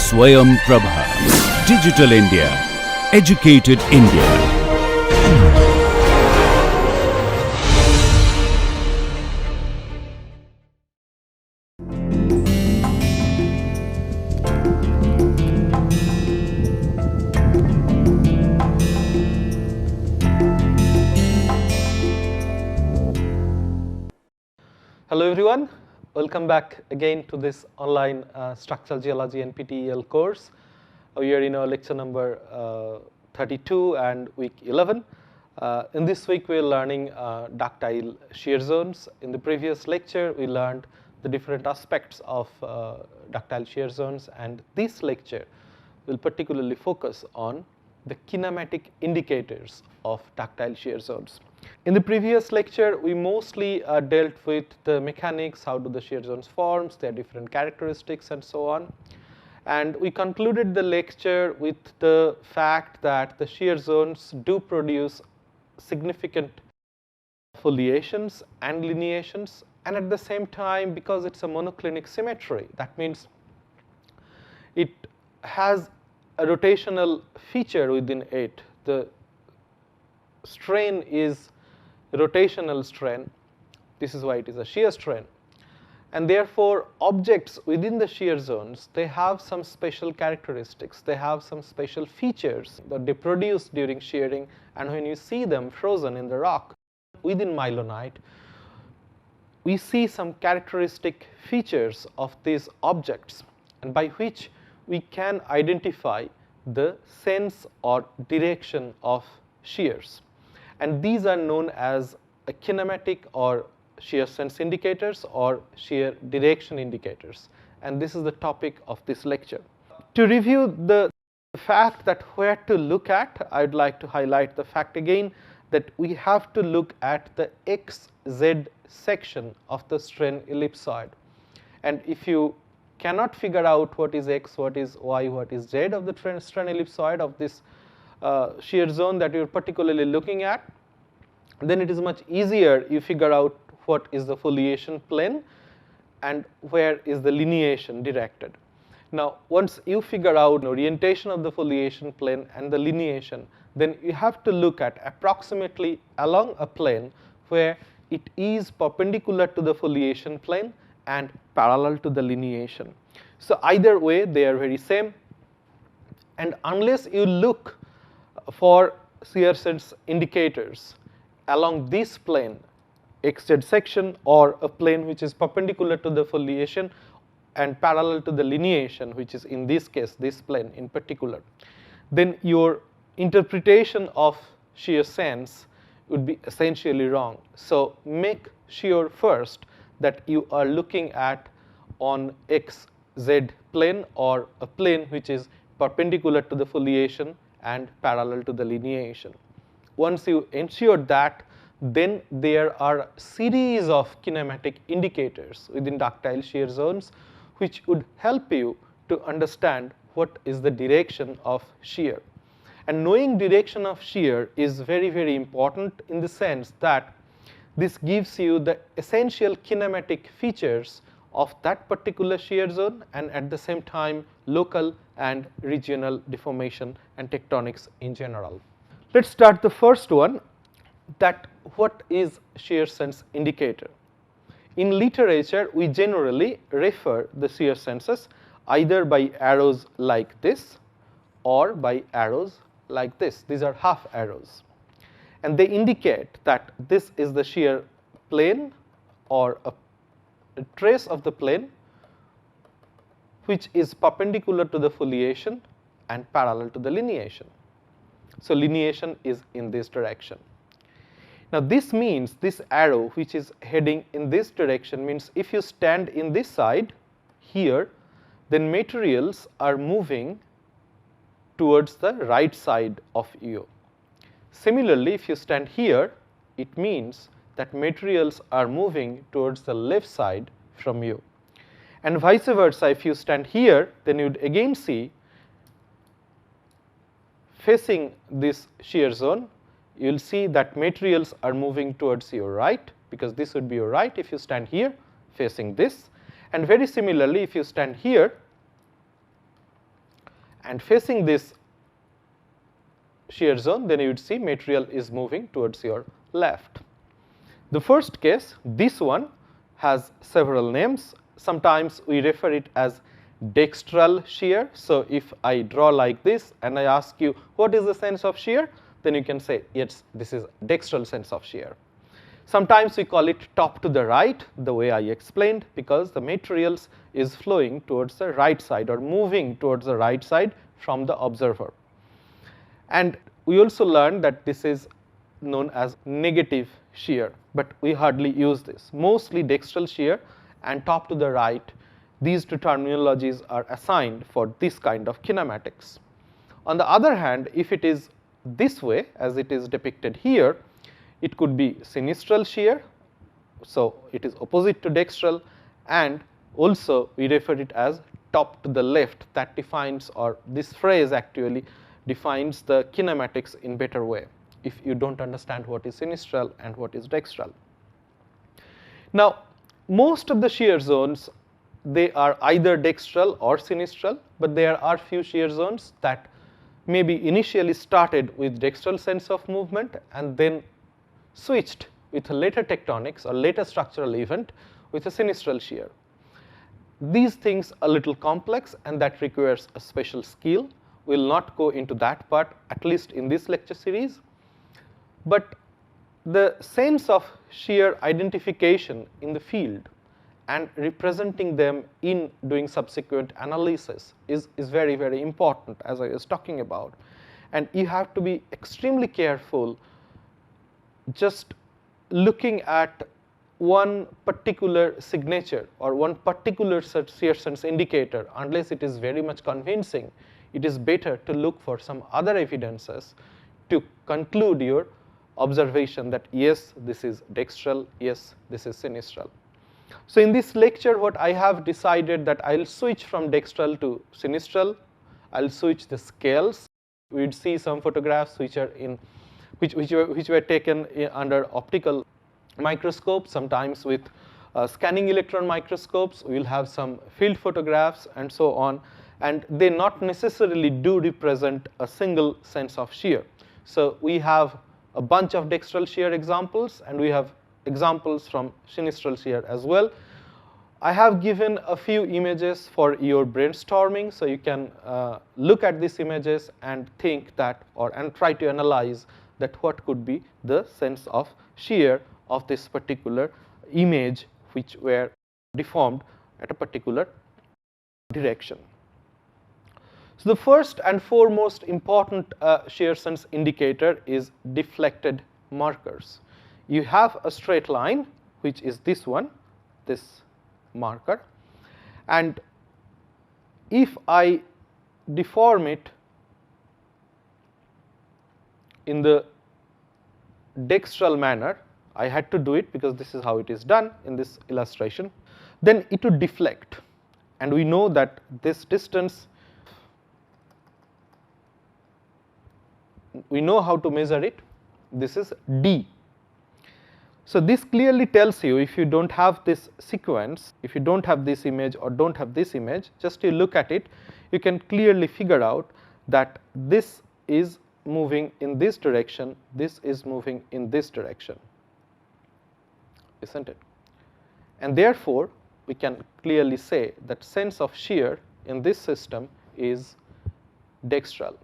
Swayam Prabha. Digital India. Educated India. Hello everyone, welcome back again to this online structural geology NPTEL course. We are in our lecture number 32 and week 11. In this week we are learning ductile shear zones. In the previous lecture we learned the different aspects of ductile shear zones, and this lecture will particularly focus on the kinematic indicators of ductile shear zones. In the previous lecture, we mostly dealt with the mechanics, how do the shear zones form, their different characteristics and so on. And we concluded the lecture with the fact that the shear zones do produce significant foliations and lineations, and at the same time, because it's a monoclinic symmetry, that means it has a rotational feature within it. The strain is rotational strain. This is why it is a shear strain. And therefore, objects within the shear zones, they have some special characteristics. They have some special features that they produce during shearing, and when you see them frozen in the rock within mylonite, we see some characteristic features of these objects, and by which we can identify the sense or direction of shears. And these are known as a kinematic or shear sense indicators or shear direction indicators. And this is the topic of this lecture. To review the fact that where to look at, I would like to highlight the fact again that we have to look at the XZ section of the strain ellipsoid. And if you cannot figure out what is X, what is Y, what is Z of the strain ellipsoid of this shear zone that you are particularly looking at, then it is much easier you figure out what is the foliation plane and where is the lineation directed. Now, once you figure out orientation of the foliation plane and the lineation, then you have to look at approximately along a plane where it is perpendicular to the foliation plane and parallel to the lineation. So either way they are very same, and unless you look for shear sense indicators along this plane, XZ section, or a plane which is perpendicular to the foliation and parallel to the lineation, which is in this case this plane in particular, then your interpretation of shear sense would be essentially wrong. So make sure first that you are looking at on XZ plane or a plane which is perpendicular to the foliation and parallel to the lineation. Once you ensure that, then there are a series of kinematic indicators within ductile shear zones which would help you to understand what is the direction of shear. And knowing direction of shear is very, very important in the sense that this gives you the essential kinematic features of that particular shear zone, and at the same time local and regional deformation and tectonics in general. Let us start the first one, that what is shear sense indicator. In literature we generally refer the shear senses either by arrows like this or by arrows like this. These are half arrows, and they indicate that this is the shear plane or a trace of the plane which is perpendicular to the foliation and parallel to the lineation. So lineation is in this direction. Now this means this arrow which is heading in this direction means if you stand in this side here, then materials are moving towards the right side of you. Similarly, if you stand here, it means that materials are moving towards the left side from you. And vice versa, if you stand here, then you would again see facing this shear zone, you will see that materials are moving towards your right, because this would be your right if you stand here facing this. And very similarly, if you stand here, and facing this shear zone, then you would see material is moving towards your left. The first case, this one has several names. Sometimes we refer it as dextral shear. So if I draw like this and I ask you what is the sense of shear, then you can say yes, this is dextral sense of shear. Sometimes we call it top to the right, the way I explained, because the materials is flowing towards the right side or moving towards the right side from the observer. And we also learned that this is known as negative shear, but we hardly use this. Mostly dextral shear and top to the right, these two terminologies are assigned for this kind of kinematics. On the other hand, if it is this way, as it is depicted here, it could be sinistral shear, so it is opposite to dextral, and also we refer it as top to the left. That defines, or this phrase actually defines the kinematics in better way if you don't understand what is sinistral and what is dextral. Now, most of the shear zones, they are either dextral or sinistral, but there are few shear zones that maybe initially started with dextral sense of movement and then switched with a later tectonics or later structural event with a sinistral shear. These things are a little complex and that requires a special skill. We will not go into that part, at least in this lecture series. But the sense of shear identification in the field and representing them in doing subsequent analysis is very, very important, as I was talking about. And you have to be extremely careful just looking at one particular signature or one particular shear sense indicator. Unless it is very much convincing, it is better to look for some other evidences to conclude your observation that yes, this is dextral, yes, this is sinistral. So in this lecture, what I have decided that I will switch from dextral to sinistral. I will switch the scales. We would see some photographs which are in which were taken under optical microscope, sometimes with scanning electron microscopes. We will have some field photographs and so on, and they not necessarily do represent a single sense of shear. So we have a bunch of dextral shear examples, and we have examples from sinistral shear as well. I have given a few images for your brainstorming, so you can look at these images and think that, and try to analyze that what could be the sense of shear of this particular image which were deformed at a particular direction. So the first and foremost important shear sense indicator is deflected markers. You have a straight line, which is this one, this marker, and if I deform it in the dextral manner, I had to do it because this is how it is done in this illustration, then it would deflect. And we know that this distance, we know how to measure it, this is d. So this clearly tells you, if you don't have this sequence, if you don't have this image or don't have this image, just you look at it, you can clearly figure out that this is moving in this direction, this is moving in this direction, isn't it? And therefore, we can clearly say that sense of shear in this system is dextral.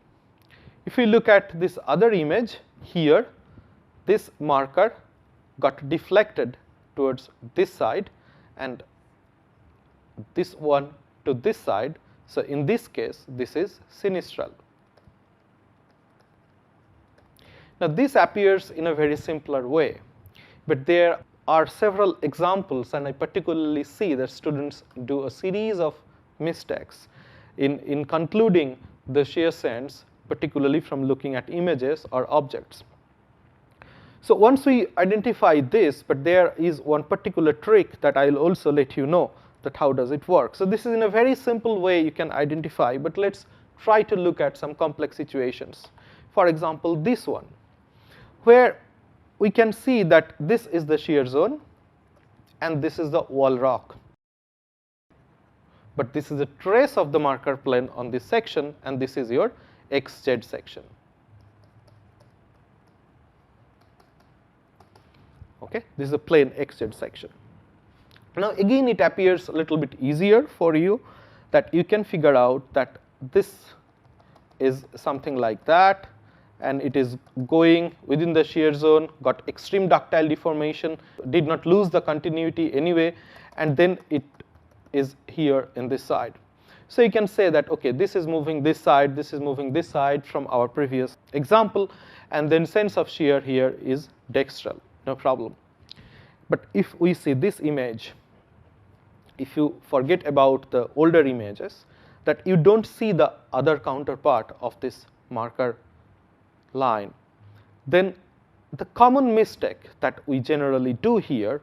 If we look at this other image here, this marker got deflected towards this side and this one to this side. So in this case, this is sinistral. Now this appears in a very simpler way, but there are several examples, and I particularly see that students do a series of mistakes in concluding the shear sense, particularly from looking at images or objects. So once we identify this, but there is one particular trick that I will also let you know that how does it work. So this is in a very simple way you can identify, but let's try to look at some complex situations. For example, this one, where we can see that this is the shear zone and this is the wall rock. but this is a trace of the marker plane on this section, and this is your xz section. Okay, this is a plain xz section. Now again it appears a little bit easier for you, that you can figure out that this is something like that, and it is going within the shear zone, got extreme ductile deformation, did not lose the continuity anyway, and then it is here in this side. So you can say that, okay, this is moving this side, this is moving this side from our previous example, and then sense of shear here is dextral, no problem. But if we see this image, if you forget about the older images, that you don't see the other counterpart of this marker line, then the common mistake that we generally do here,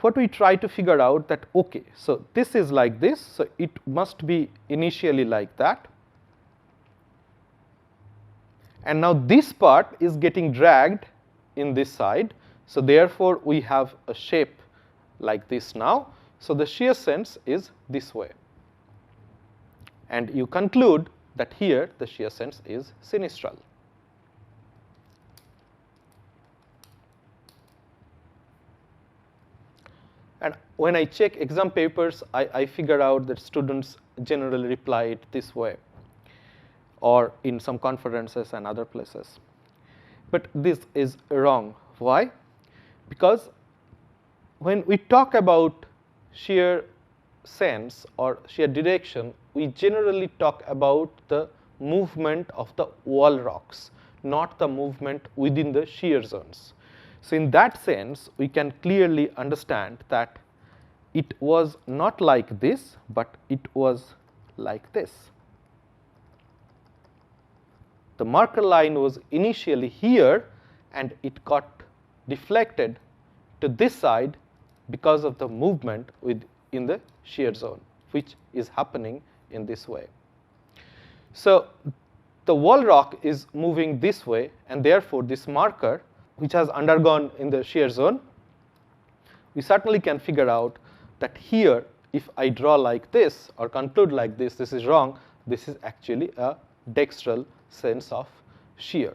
what we try to figure out that, okay, so this is like this, so it must be initially like that, and now this part is getting dragged in this side, so therefore we have a shape like this now, so the shear sense is this way, and you conclude that here the shear sense is sinistral. And when I check exam papers, I figure out that students generally reply it this way, or in some conferences and other places. But this is wrong. Why? Because when we talk about shear sense or shear direction, we generally talk about the movement of the wall rocks, not the movement within the shear zones. So in that sense, we can clearly understand that it was not like this, but it was like this. The marker line was initially here, and it got deflected to this side because of the movement within the shear zone, which is happening in this way. So the wall rock is moving this way, and therefore this marker, which has undergone in the shear zone, we certainly can figure out that here, if I draw like this or conclude like this is wrong, this is actually a dextral sense of shear.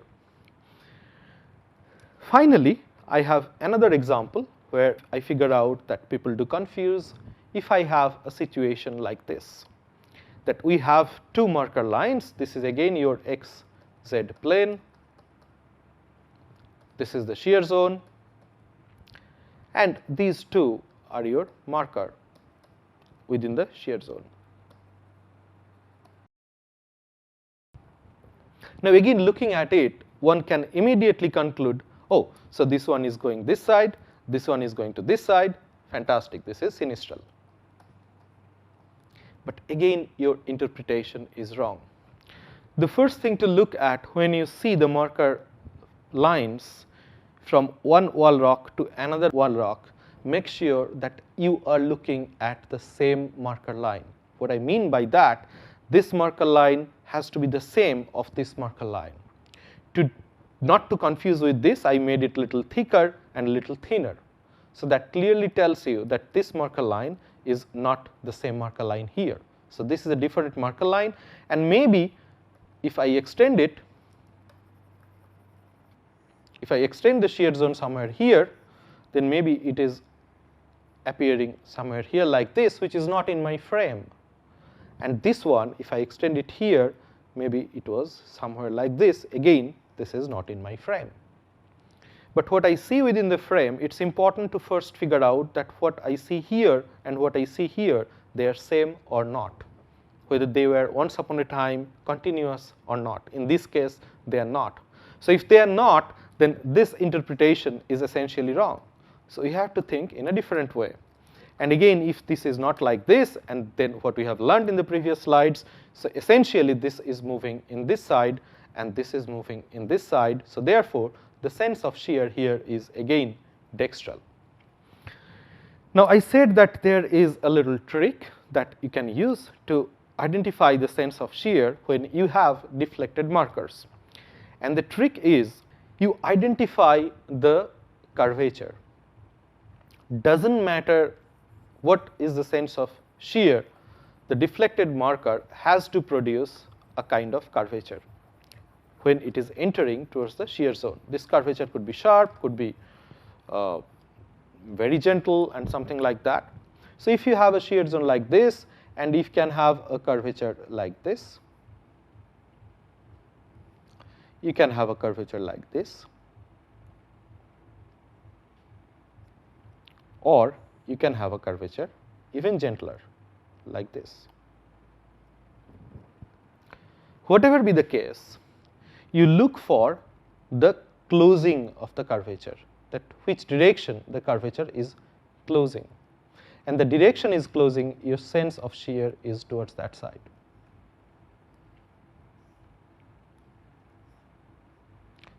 Finally, I have another example where I figure out that people do confuse. If I have a situation like this, that we have two marker lines, this is again your xz plane, this is the shear zone, and these two are your marker within the shear zone. Now again, looking at it, one can immediately conclude, oh, so this one is going this side, this one is going to this side, fantastic, this is sinistral. But again, your interpretation is wrong. The first thing to look at when you see the marker lines from one wall rock to another wall rock, make sure that you are looking at the same marker line. What I mean by that, this marker line has to be the same of this marker line. Not to confuse with this, I made it a little thicker and a little thinner. So that clearly tells you that this marker line is not the same marker line here. So this is a different marker line, and maybe if I extend it, if I extend the shear zone somewhere here, then maybe it is appearing somewhere here like this, which is not in my frame. And this one, if I extend it here, maybe it was somewhere like this. Again, this is not in my frame. But what I see within the frame, it's important to first figure out that what I see here and what I see here, they are same or not, whether they were once upon a time continuous or not. In this case, they are not. So if they are not, then this interpretation is essentially wrong. So you have to think in a different way. And again, if this is not like this, and then what we have learned in the previous slides, so essentially this is moving in this side, and this is moving in this side. So therefore, the sense of shear here is again dextral. Now I said that there is a little trick that you can use to identify the sense of shear when you have deflected markers. And the trick is you identify the curvature. Doesn't matter what is the sense of shear the deflected marker has to produce a kind of curvature when it is entering towards the shear zone. This curvature could be sharp, could be very gentle, and something like that. So if you have a shear zone like this, and if you can have a curvature like this, you can have a curvature like this, or you can have a curvature even gentler like this. Whatever be the case, you look for the closing of the curvature, that which direction the curvature is closing. And the direction is closing, your sense of shear is towards that side.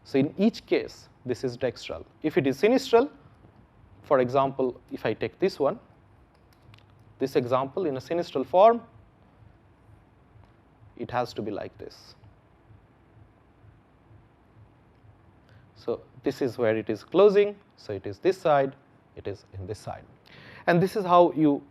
So in each case, this is dextral. If it is sinistral, for example, if I take this one, this example in a sinistral form, it has to be like this. So this is where it is closing, so it is this side, it is in this side. And this is how you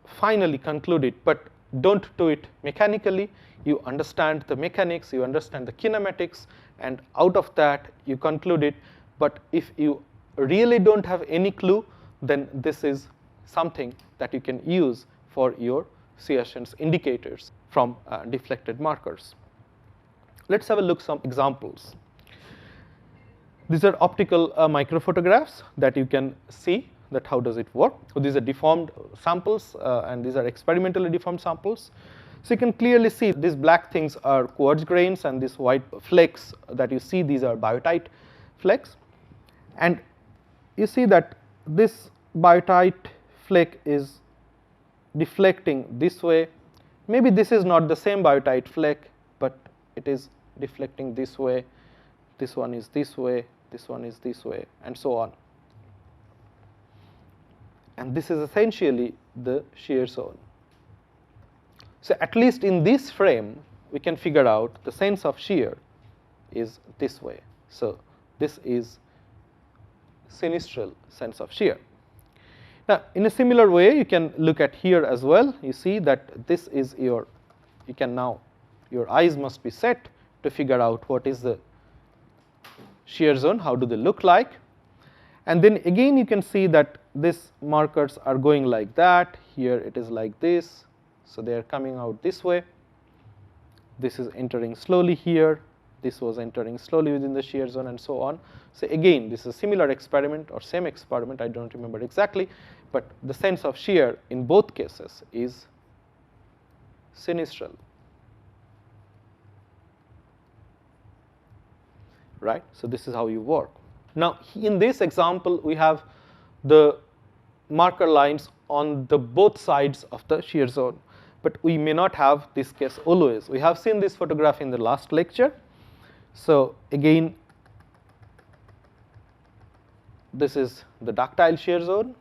finally conclude it, but don't do it mechanically. You understand the mechanics, you understand the kinematics, and out of that you conclude it. But if you really don't have any clue, then this is something that you can use for your shear strength indicators from deflected markers. Let's have a look at some examples. These are optical microphotographs that you can see that how does it work. So these are deformed samples, and these are experimentally deformed samples. So you can clearly see these black things are quartz grains, and these white flakes that you see, these are biotite flakes. And you see that this biotite flake is deflecting this way. Maybe this is not the same biotite flake, but it is deflecting this way. This one is this way, this one is this way, and so on. And this is essentially the shear zone. So at least in this frame, we can figure out the sense of shear is this way. So this is sinistral sense of shear. Now, in a similar way, you can look at here as well. You see that this is your, you can now, your eyes must be set to figure out what is the shear zone, how do they look like. And then again you can see that these markers are going like that. Here it is like this. So they are coming out this way. This is entering slowly here. This was entering slowly within the shear zone, and so on. So again, this is a similar experiment or same experiment, I don't remember exactly, but the sense of shear in both cases is sinistral. Right? So this is how you work. Now in this example, we have the marker lines on the both sides of the shear zone, but we may not have this case always. We have seen this photograph in the last lecture. So again, this is the ductile shear zone.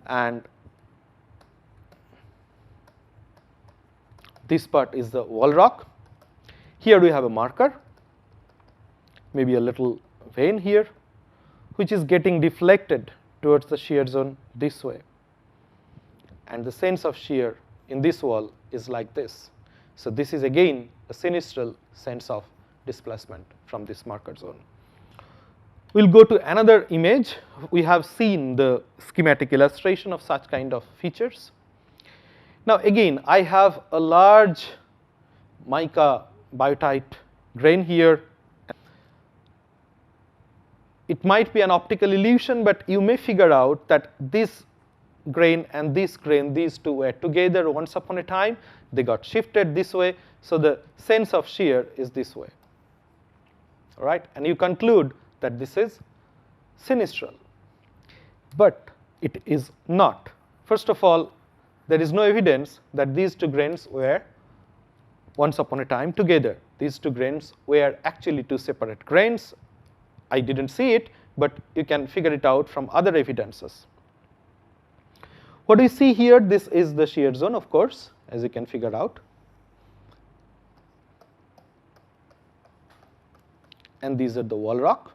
And this part is the wall rock. Here we have a marker, maybe a little vein here, which is getting deflected towards the shear zone this way. And the sense of shear in this wall is like this. So this is again a sinistral sense of displacement from this marker zone. We'll go to another image. We have seen the schematic illustration of such kind of features. Now again, I have a large mica biotite grain here. It might be an optical illusion, but you may figure out that this grain and this grain, these two were together once upon a time. They got shifted this way, so the sense of shear is this way. All right, and you conclude that this is sinistral, but it is not. First of all, there is no evidence that these two grains were once upon a time together. These two grains were actually two separate grains. I didn't see it, but you can figure it out from other evidences. What do you see here? This is the shear zone, of course, as you can figure out. And these are the wall rock.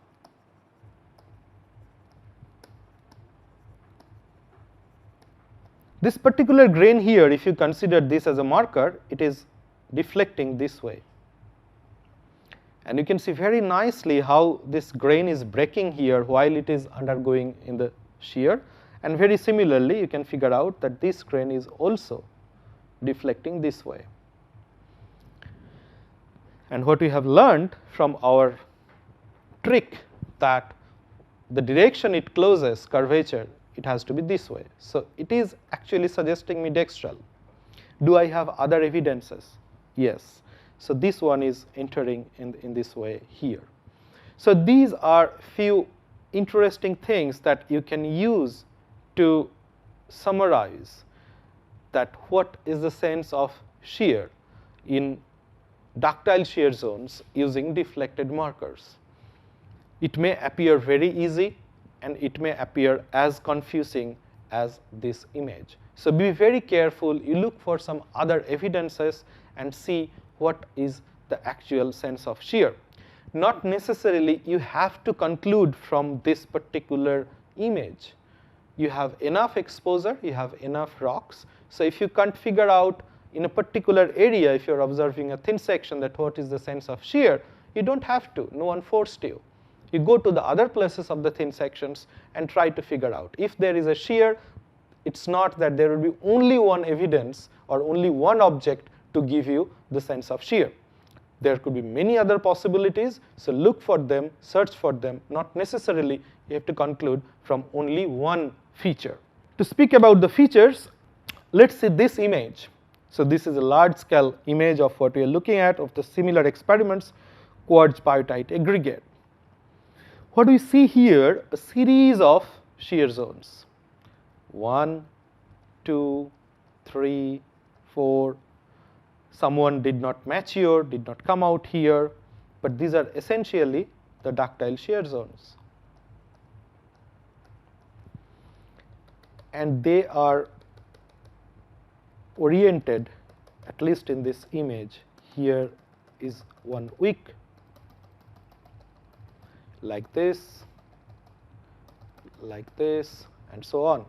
This particular grain here, if you consider this as a marker, it is deflecting this way. And you can see very nicely how this grain is breaking here while it is undergoing in the shear. And very similarly, you can figure out that this grain is also deflecting this way. And what we have learned from our trick, that the direction it closes curvature, it has to be this way. So it is actually suggesting me dextral. Do I have other evidences? Yes. So this one is entering in this way here. So these are few interesting things that you can use to summarize that what is the sense of shear in ductile shear zones using deflected markers. It may appear very easy, and it may appear as confusing as this image. So be very careful, you look for some other evidences and see what is the actual sense of shear. Not necessarily you have to conclude from this particular image. You have enough exposure, you have enough rocks. So if you can't figure out in a particular area, if you're observing a thin section, that what is the sense of shear, you don't have to, no one forced you. You go to the other places of the thin sections and try to figure out. If there is a shear, it's not that there will be only one evidence or only one object to give you the sense of shear. There could be many other possibilities, so look for them, search for them. Not necessarily you have to conclude from only one feature. To speak about the features, let's see this image. So this is a large-scale image of what we are looking at of the similar experiments, quartz biotite aggregate. What we see here, a series of shear zones. 1, 2, 3, 4. Someone did not mature, did not come out here, but these are essentially the ductile shear zones. And they are oriented, at least in this image, here is one wick, like this, and so on.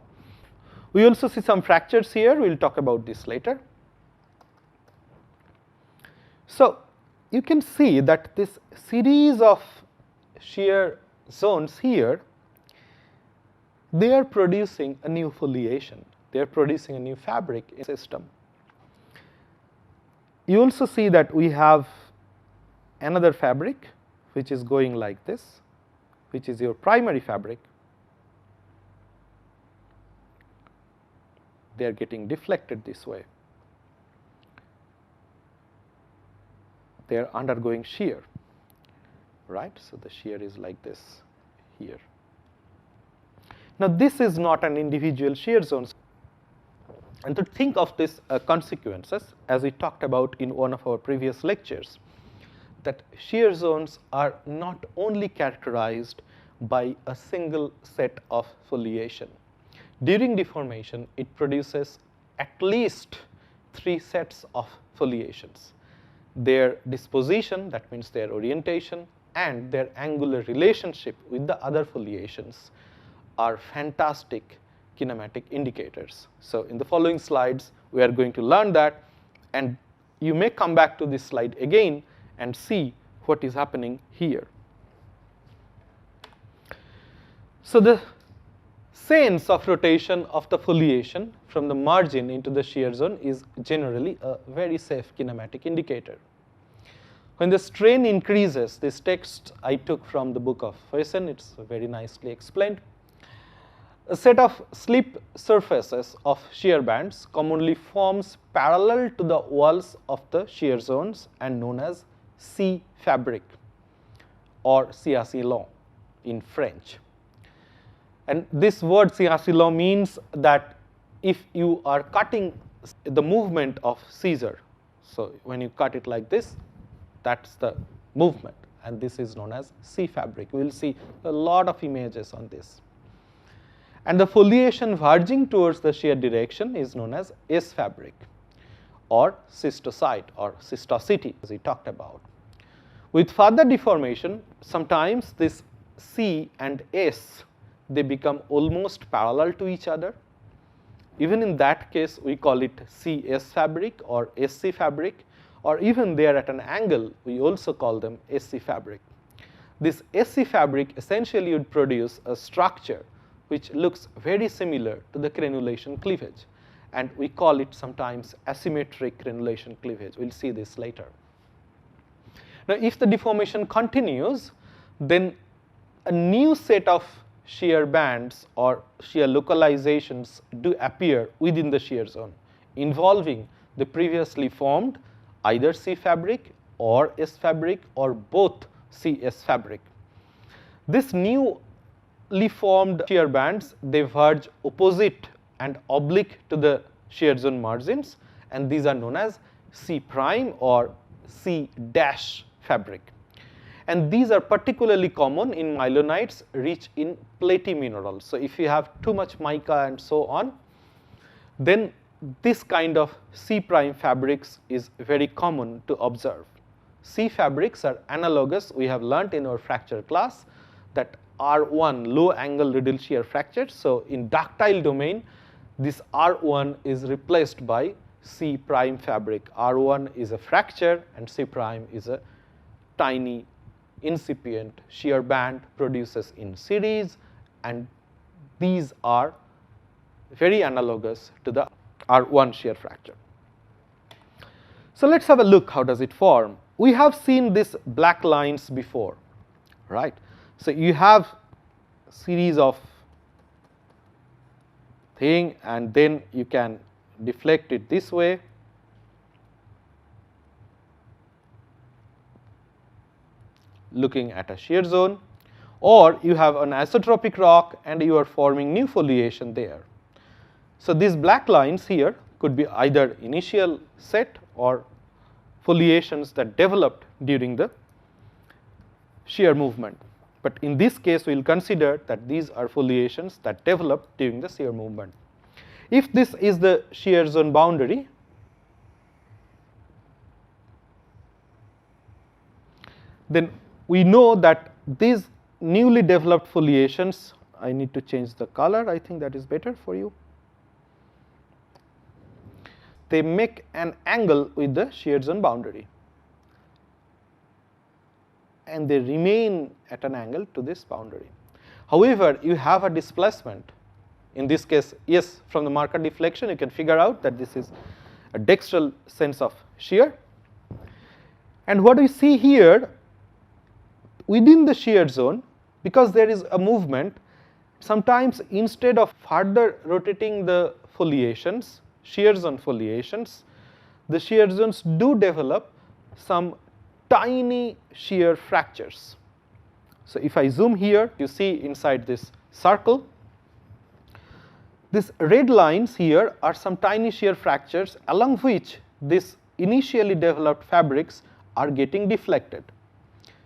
We also see some fractures here, we will talk about this later. So you can see that this series of shear zones here, they are producing a new foliation, they are producing a new fabric system. You also see that we have another fabric which is going like this, which is your primary fabric. They are getting deflected this way. They are undergoing shear, right? So the shear is like this here. Now this is not an individual shear zone. And to think of this consequences, as we talked about in one of our previous lectures, that shear zones are not only characterized by a single set of foliation. During deformation, it produces at least 3 sets of foliations. Their disposition, that means their orientation, and their angular relationship with the other foliations are fantastic kinematic indicators. So in the following slides, we are going to learn that, and you may come back to this slide again and see what is happening here. So the sense of rotation of the foliation from the margin into the shear zone is generally a very safe kinematic indicator. When the strain increases, this text I took from the book of Feysen, it's very nicely explained. A set of slip surfaces of shear bands commonly forms parallel to the walls of the shear zones and known as C fabric or ciacillon in French. And this word ciacillon means that if you are cutting the movement of scissor, so when you cut it like this, that's the movement, and this is known as C fabric. We will see a lot of images on this. And the foliation verging towards the shear direction is known as S fabric or cystosite or cystosity, as we talked about. With further deformation, sometimes this C and S, they become almost parallel to each other. Even in that case, we call it CS fabric or SC fabric, or even they are at an angle, we also call them SC fabric. This SC fabric essentially would produce a structure which looks very similar to the crenulation cleavage, and we call it sometimes asymmetric crenulation cleavage. We'll see this later. Now, if the deformation continues, then a new set of shear bands or shear localizations do appear within the shear zone, involving the previously formed either C fabric or S fabric or both CS fabric. This newly formed shear bands, they verge opposite and oblique to the shear zone margins, and these are known as C prime or C dash fabric. And these are particularly common in myelonites rich in platy minerals. So, if you have too much mica and so on, then this kind of C prime fabrics is very common to observe. C fabrics are analogous, we have learnt in our fracture class, that R1 low angle radial shear fractures. So, in ductile domain, this R1 is replaced by C prime fabric. R1 is a fracture and C prime is a tiny incipient shear band produces in series, and these are very analogous to the R1 shear fracture. So, let us have a look how does it form. We have seen these black lines before, right. So, you have series of thing and then you can deflect it this way. Looking at a shear zone, or you have an isotropic rock and you are forming new foliation there. So, these black lines here could be either initial set or foliations that developed during the shear movement, but in this case we will consider that these are foliations that developed during the shear movement. If this is the shear zone boundary, then we know that these newly developed foliations, I need to change the color, I think that is better for you. They make an angle with the shear zone boundary, and they remain at an angle to this boundary. However, you have a displacement. In this case, yes, from the marker deflection, you can figure out that this is a dextral sense of shear. And what we see here, within the shear zone, because there is a movement, sometimes instead of further rotating the foliations, shear zone foliations, the shear zones do develop some tiny shear fractures. So, if I zoom here, you see inside this circle, these red lines here are some tiny shear fractures along which these initially developed fabrics are getting deflected.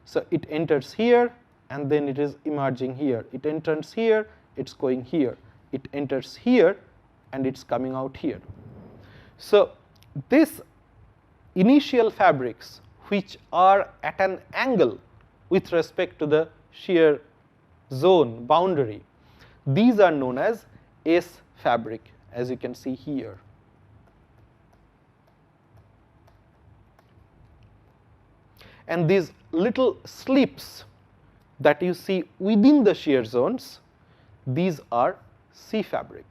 So, it enters here and then it is emerging here, it enters here, it is going here, it enters here and it is coming out here. So, this initial fabrics which are at an angle with respect to the shear zone boundary, these are known as S fabric, as you can see here. And these little slips that you see within the shear zones, these are C fabric,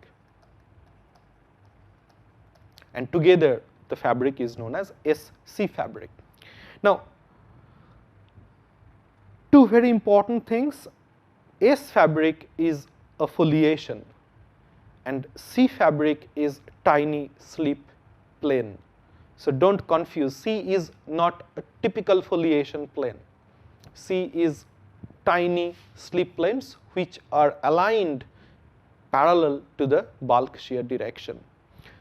and together the fabric is known as SC fabric. Now, two very important things, S fabric is a foliation and C fabric is tiny slip plane. So, do not confuse, C is not a typical foliation plane, C is tiny slip planes which are aligned parallel to the bulk shear direction.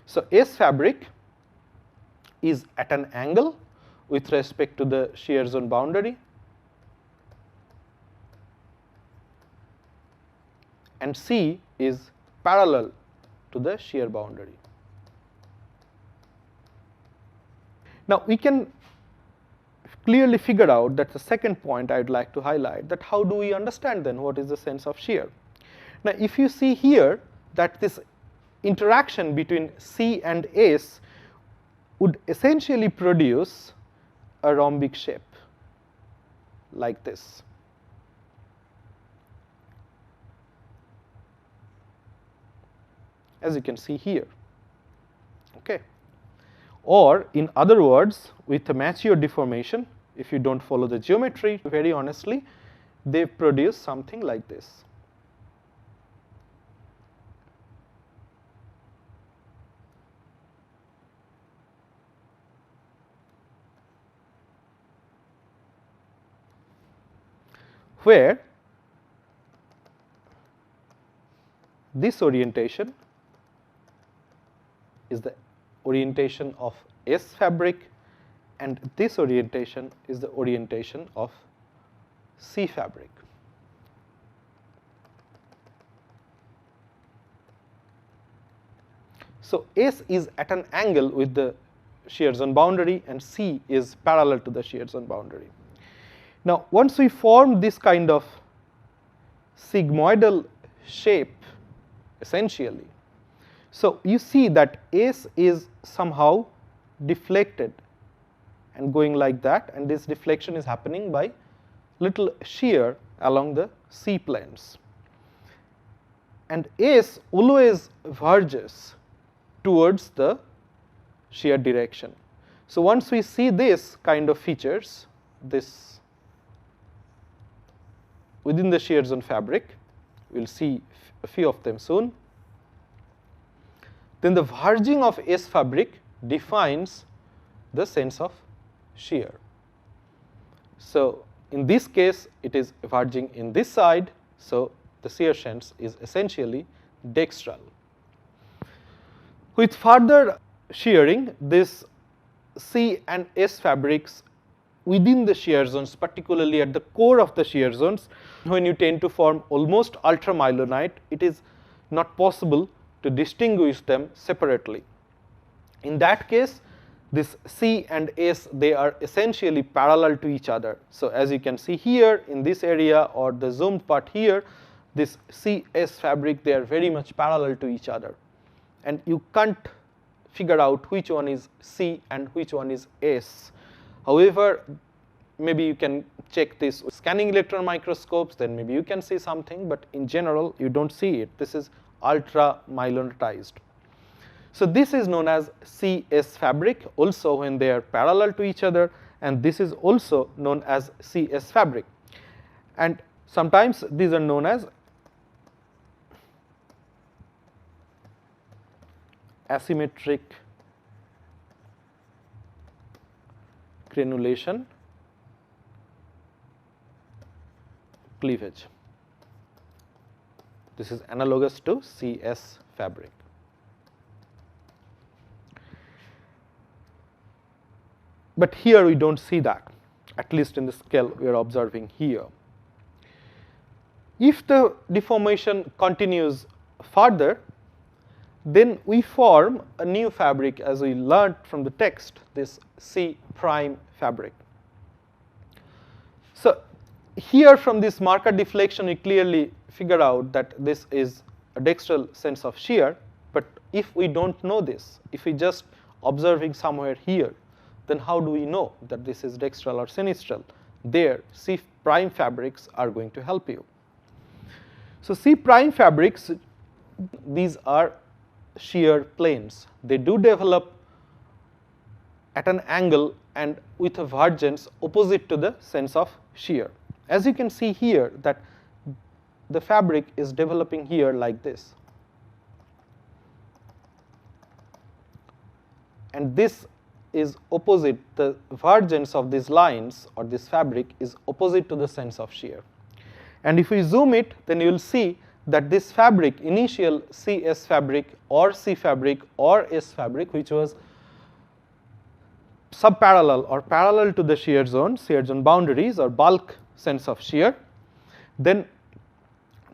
So, S fabric is at an angle with respect to the shear zone boundary, and C is parallel to the shear boundary. Now, we can clearly figure out that the second point I would like to highlight, that how do we understand then what is the sense of shear. Now, if you see here that this interaction between C and S would essentially produce a rhombic shape like this. As you can see here. Okay. Or in other words, with a mature deformation, if you don't follow the geometry very honestly, they produce something like this. Where this orientation is the orientation of S fabric and this orientation is the orientation of C fabric. So S is at an angle with the shear zone boundary and C is parallel to the shear zone boundary. Now, once we form this kind of sigmoidal shape essentially, so you see that S is somehow deflected and going like that, and this deflection is happening by little shear along the C planes. And S always verges towards the shear direction. So once we see this kind of features, this within the shear zone fabric, we will see a few of them soon. Then the verging of S fabric defines the sense of shear. So in this case, it is verging in this side, so the shear sense is essentially dextral. With further shearing, this C and S fabrics within the shear zones, particularly at the core of the shear zones, when you tend to form almost ultramyelinite, it is not possible to distinguish them separately. In that case, this C and S, they are essentially parallel to each other. So as you can see here in this area or the zoomed part here, this C-S fabric, they are very much parallel to each other. And you can't figure out which one is C and which one is S. However, maybe you can check this with scanning electron microscopes, then maybe you can see something, but in general you don't see it. This is ultramyelinitized. So this is known as C-S fabric also when they are parallel to each other, and this is also known as C-S fabric. And sometimes these are known as asymmetric granulation cleavage. This is analogous to C-S fabric. But here we don't see that, at least in the scale we are observing here. If the deformation continues further, then we form a new fabric, as we learned from the text, this C prime fabric. So here from this marker deflection we clearly figure out that this is a dextral sense of shear, but if we don't know this, if we just observing somewhere here, then how do we know that this is dextral or sinistral? There C prime fabrics are going to help you. So C prime fabrics, these are shear planes. They do develop at an angle and with a vergence opposite to the sense of shear. As you can see here that the fabric is developing here like this. And this is opposite, the vergence of these lines or this fabric is opposite to the sense of shear. And if we zoom it, then you will see that this fabric, initial C-S fabric or C fabric or S fabric, which was subparallel or parallel to the shear zone boundaries or bulk sense of shear, then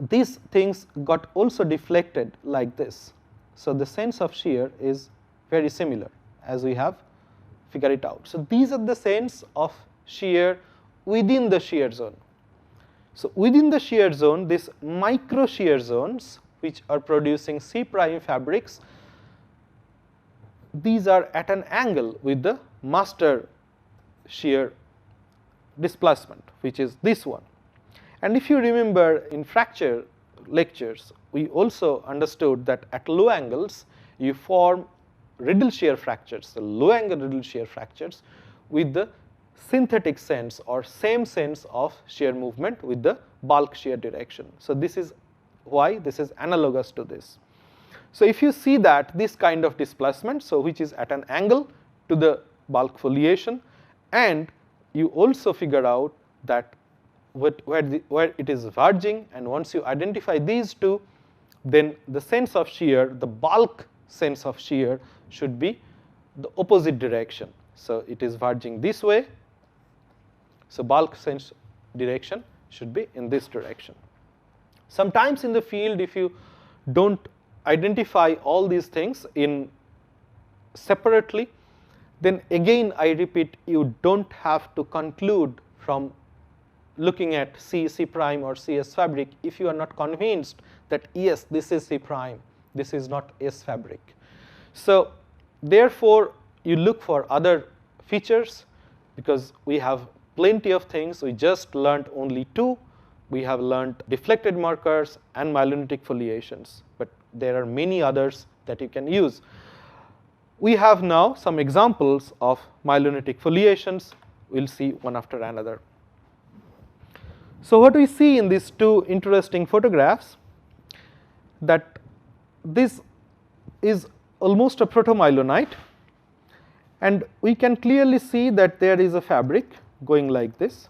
these things got also deflected like this. So the sense of shear is very similar as we have figured it out. So these are the sense of shear within the shear zone. So within the shear zone, these micro shear zones, which are producing C prime fabrics, these are at an angle with the master shear displacement, which is this one. And if you remember in fracture lectures, we also understood that at low angles you form riddle shear fractures, the low angle riddle shear fractures with the synthetic sense or same sense of shear movement with the bulk shear direction. So this is why this is analogous to this. So if you see that this kind of displacement, so which is at an angle to the bulk foliation, and you also figure out that where it is verging, and once you identify these two, then the sense of shear, the bulk sense of shear should be the opposite direction. So it is verging this way, so bulk sense direction should be in this direction. Sometimes in the field, if you don't identify all these things in separately, then again I repeat, you don't have to conclude from looking at C prime or CS fabric if you are not convinced that yes, this is C prime, this is not S fabric. So therefore you look for other features, because we have plenty of things. We just learned only two. We have learned deflected markers and myelinatic foliations, but there are many others that you can use. We have now some examples of myelinatic foliations. We'll see one after another. So what we see in these two interesting photographs, that this is almost a protomyelonite, and we can clearly see that there is a fabric going like this.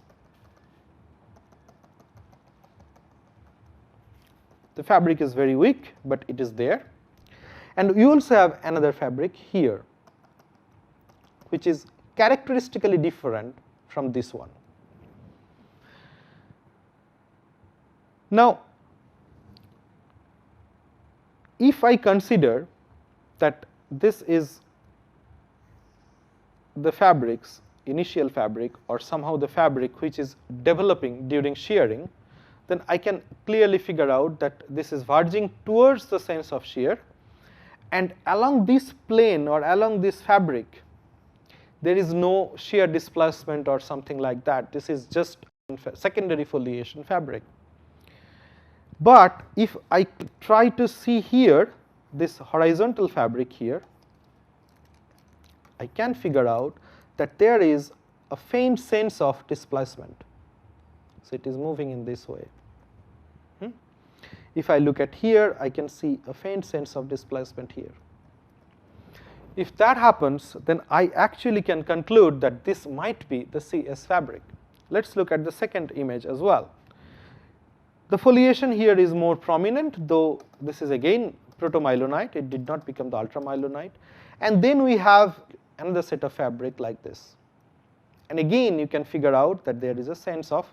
The fabric is very weak, but it is there. And you also have another fabric here, which is characteristically different from this one. Now, if I consider that this is the fabric's initial fabric, or somehow the fabric which is developing during shearing, then I can clearly figure out that this is verging towards the sense of shear, and along this plane or along this fabric there is no shear displacement or something like that. This is just secondary foliation fabric. But if I try to see here this horizontal fabric here, I can figure out that there is a faint sense of displacement. So it is moving in this way. If I look at here, I can see a faint sense of displacement here. If that happens, then I actually can conclude that this might be the CS fabric. Let's look at the second image as well. The foliation here is more prominent, though this is again protomyelonite, it did not become the ultramyelonite. And then we have another set of fabric like this. And again you can figure out that there is a sense of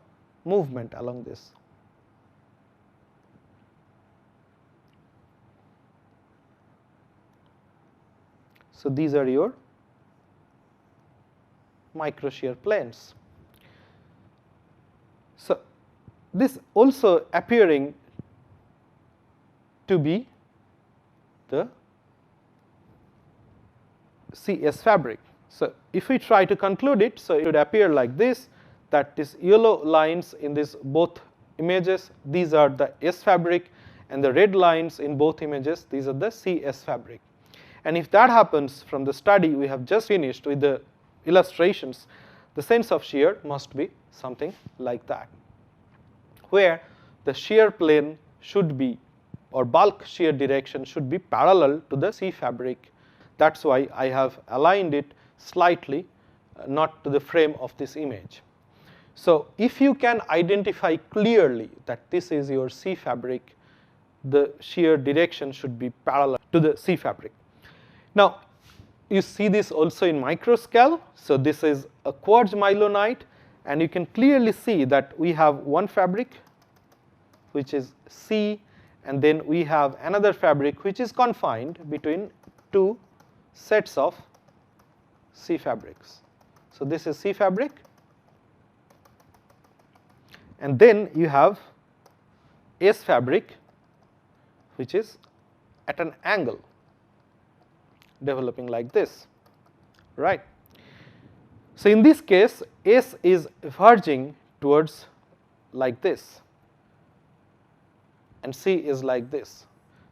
movement along this. So these are your micro shear planes. So this also appearing to be the CS fabric. So if we try to conclude it, so it would appear like this, that these yellow lines in this both images, these are the S fabric, and the red lines in both images, these are the CS fabric. And if that happens from the study we have just finished with the illustrations, the sense of shear must be something like that, where the shear plane should be, or bulk shear direction should be parallel to the C fabric. That's why I have aligned it slightly, not to the frame of this image. So if you can identify clearly that this is your C fabric, the shear direction should be parallel to the C fabric. Now you see this also in micro scale. So this is a quartz myelonite, and you can clearly see that we have one fabric which is C, and then we have another fabric which is confined between two sets of C fabrics. So this is C fabric, and then you have S fabric which is at an angle, developing like this, right. So in this case, S is verging towards like this, and C is like this.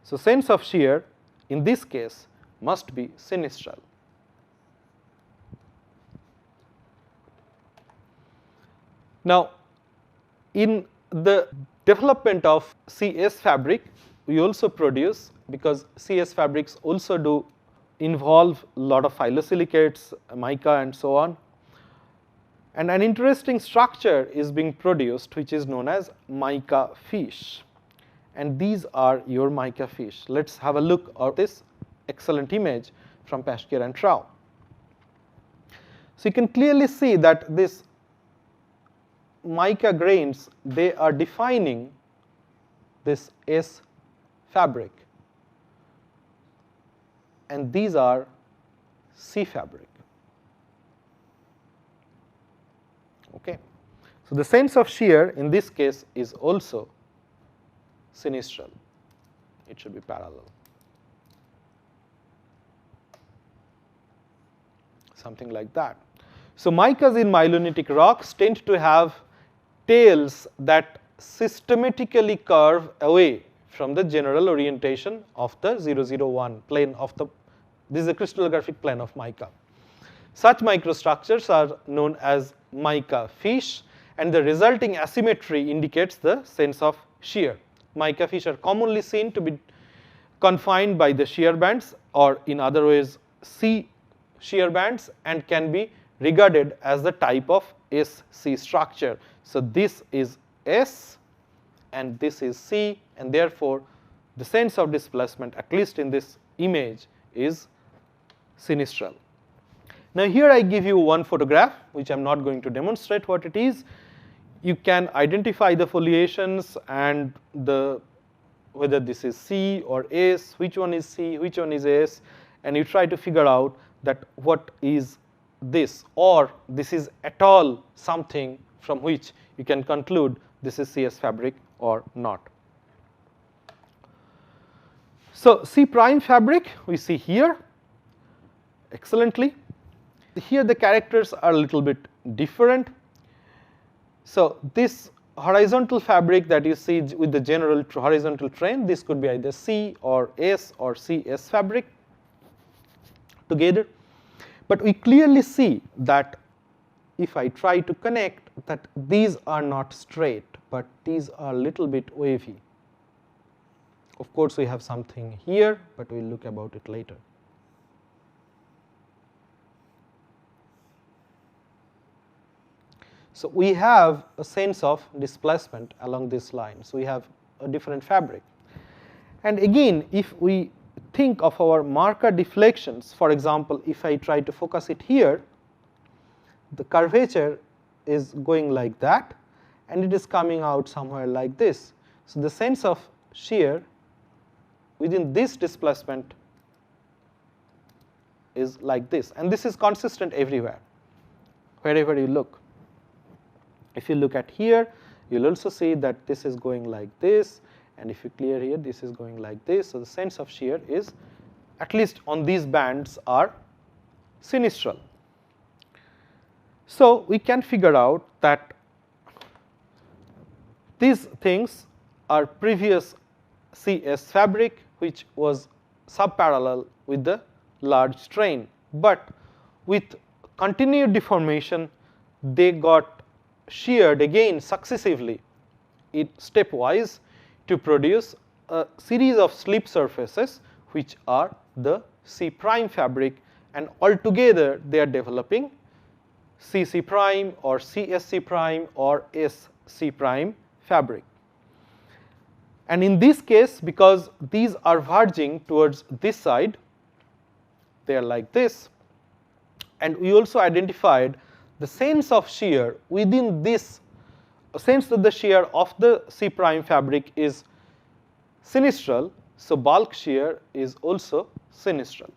So sense of shear in this case must be sinistral. Now, in the development of CS fabric, we also produce, because CS fabrics also do involve a lot of phyllosilicates, mica and so on, and an interesting structure is being produced which is known as mica fish, and these are your mica fish. Let us have a look at this excellent image from Pasquier and Trau. So you can clearly see that this mica grains, they are defining this S fabric, and these are C fabric. Okay. So the sense of shear in this case is also sinistral. It should be parallel. Something like that. So micas in myelonetic rocks tend to have tails that systematically curve away from the general orientation of the 001 plane of the, this is a crystallographic plane of mica. Such microstructures are known as mica fish, and the resulting asymmetry indicates the sense of shear. Mica fish are commonly seen to be confined by the shear bands, or in other ways C shear bands, and can be regarded as the type of SC structure. So this is S and this is C, and therefore the sense of displacement, at least in this image, is sinistral. Now here I give you one photograph which I am not going to demonstrate what it is. You can identify the foliations and the whether this is C or S, which one is C, which one is S, and you try to figure out that what is this, or this is at all something from which you can conclude this is CS fabric or not. So C prime fabric we see here excellently. Here the characters are a little bit different. So this horizontal fabric that you see with the general horizontal trend, this could be either C or S or CS fabric together. But we clearly see that if I try to connect, that these are not straight, but these are a little bit wavy. Of course we have something here, but we will look about it later. So we have a sense of displacement along this line. So we have a different fabric. And again, if we think of our marker deflections, for example, if I try to focus it here, the curvature is going like that, and it is coming out somewhere like this. So the sense of shear within this displacement is like this, and this is consistent everywhere, wherever you look. If you look at here, you will also see that this is going like this, and if you clear here, this is going like this. So the sense of shear is, at least on these bands, are sinistral. So we can figure out that these things are previous CS fabric, which was subparallel with the large strain, but with continued deformation they got sheared again successively, stepwise, to produce a series of slip surfaces which are the C prime fabric, and altogether they are developing CC prime or CSC prime or SC prime fabric. And in this case, because these are verging towards this side, they are like this, and we also identified the sense of shear within this, sense that the shear of the C prime fabric is sinistral, so bulk shear is also sinistral.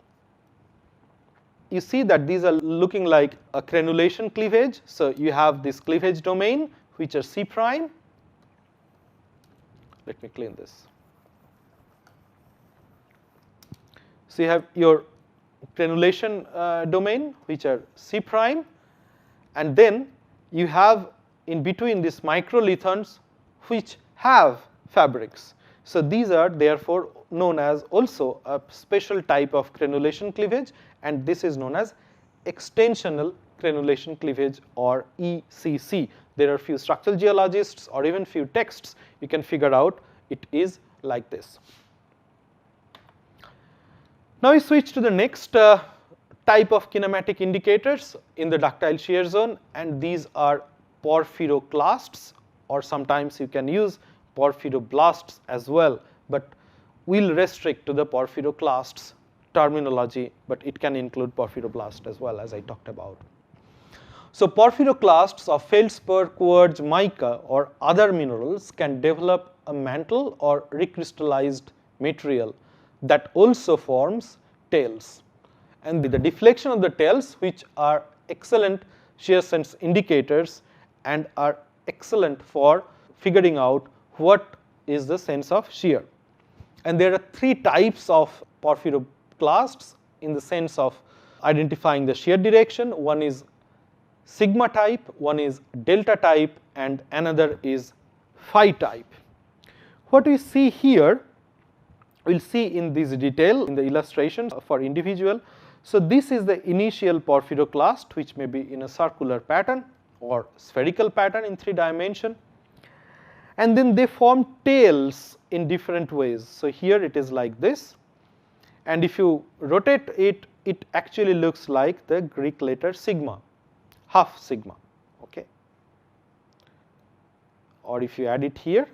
You see that these are looking like a crenulation cleavage, so you have this cleavage domain which are C prime. Let me clean this. So you have your granulation domain, which are C prime, and then you have in between these microlithons which have fabrics. So these are therefore known as also a special type of granulation cleavage, and this is known as extensional granulation cleavage, or ECC. There are few structural geologists or even few texts you can figure out it is like this. Now we switch to the next type of kinematic indicators in the ductile shear zone, and these are porphyroclasts, or sometimes you can use porphyroblasts as well, but we'll restrict to the porphyroclasts terminology, but it can include porphyroblast as well, as I talked about. So porphyroclasts of feldspar, quartz, mica or other minerals can develop a mantle or recrystallized material that also forms tails. And the deflection of the tails, which are excellent shear sense indicators and are excellent for figuring out what is the sense of shear. And there are three types of porphyroclasts in the sense of identifying the shear direction. One is sigma type, one is delta type, and another is phi type. What we see here, we'll see in this detail in the illustrations for individual. So this is the initial porphyroclast, which may be in a circular pattern or spherical pattern in 3 dimension, and then they form tails in different ways. So here it is like this, and if you rotate it, it actually looks like the Greek letter sigma, half sigma, okay. Or if you add it here,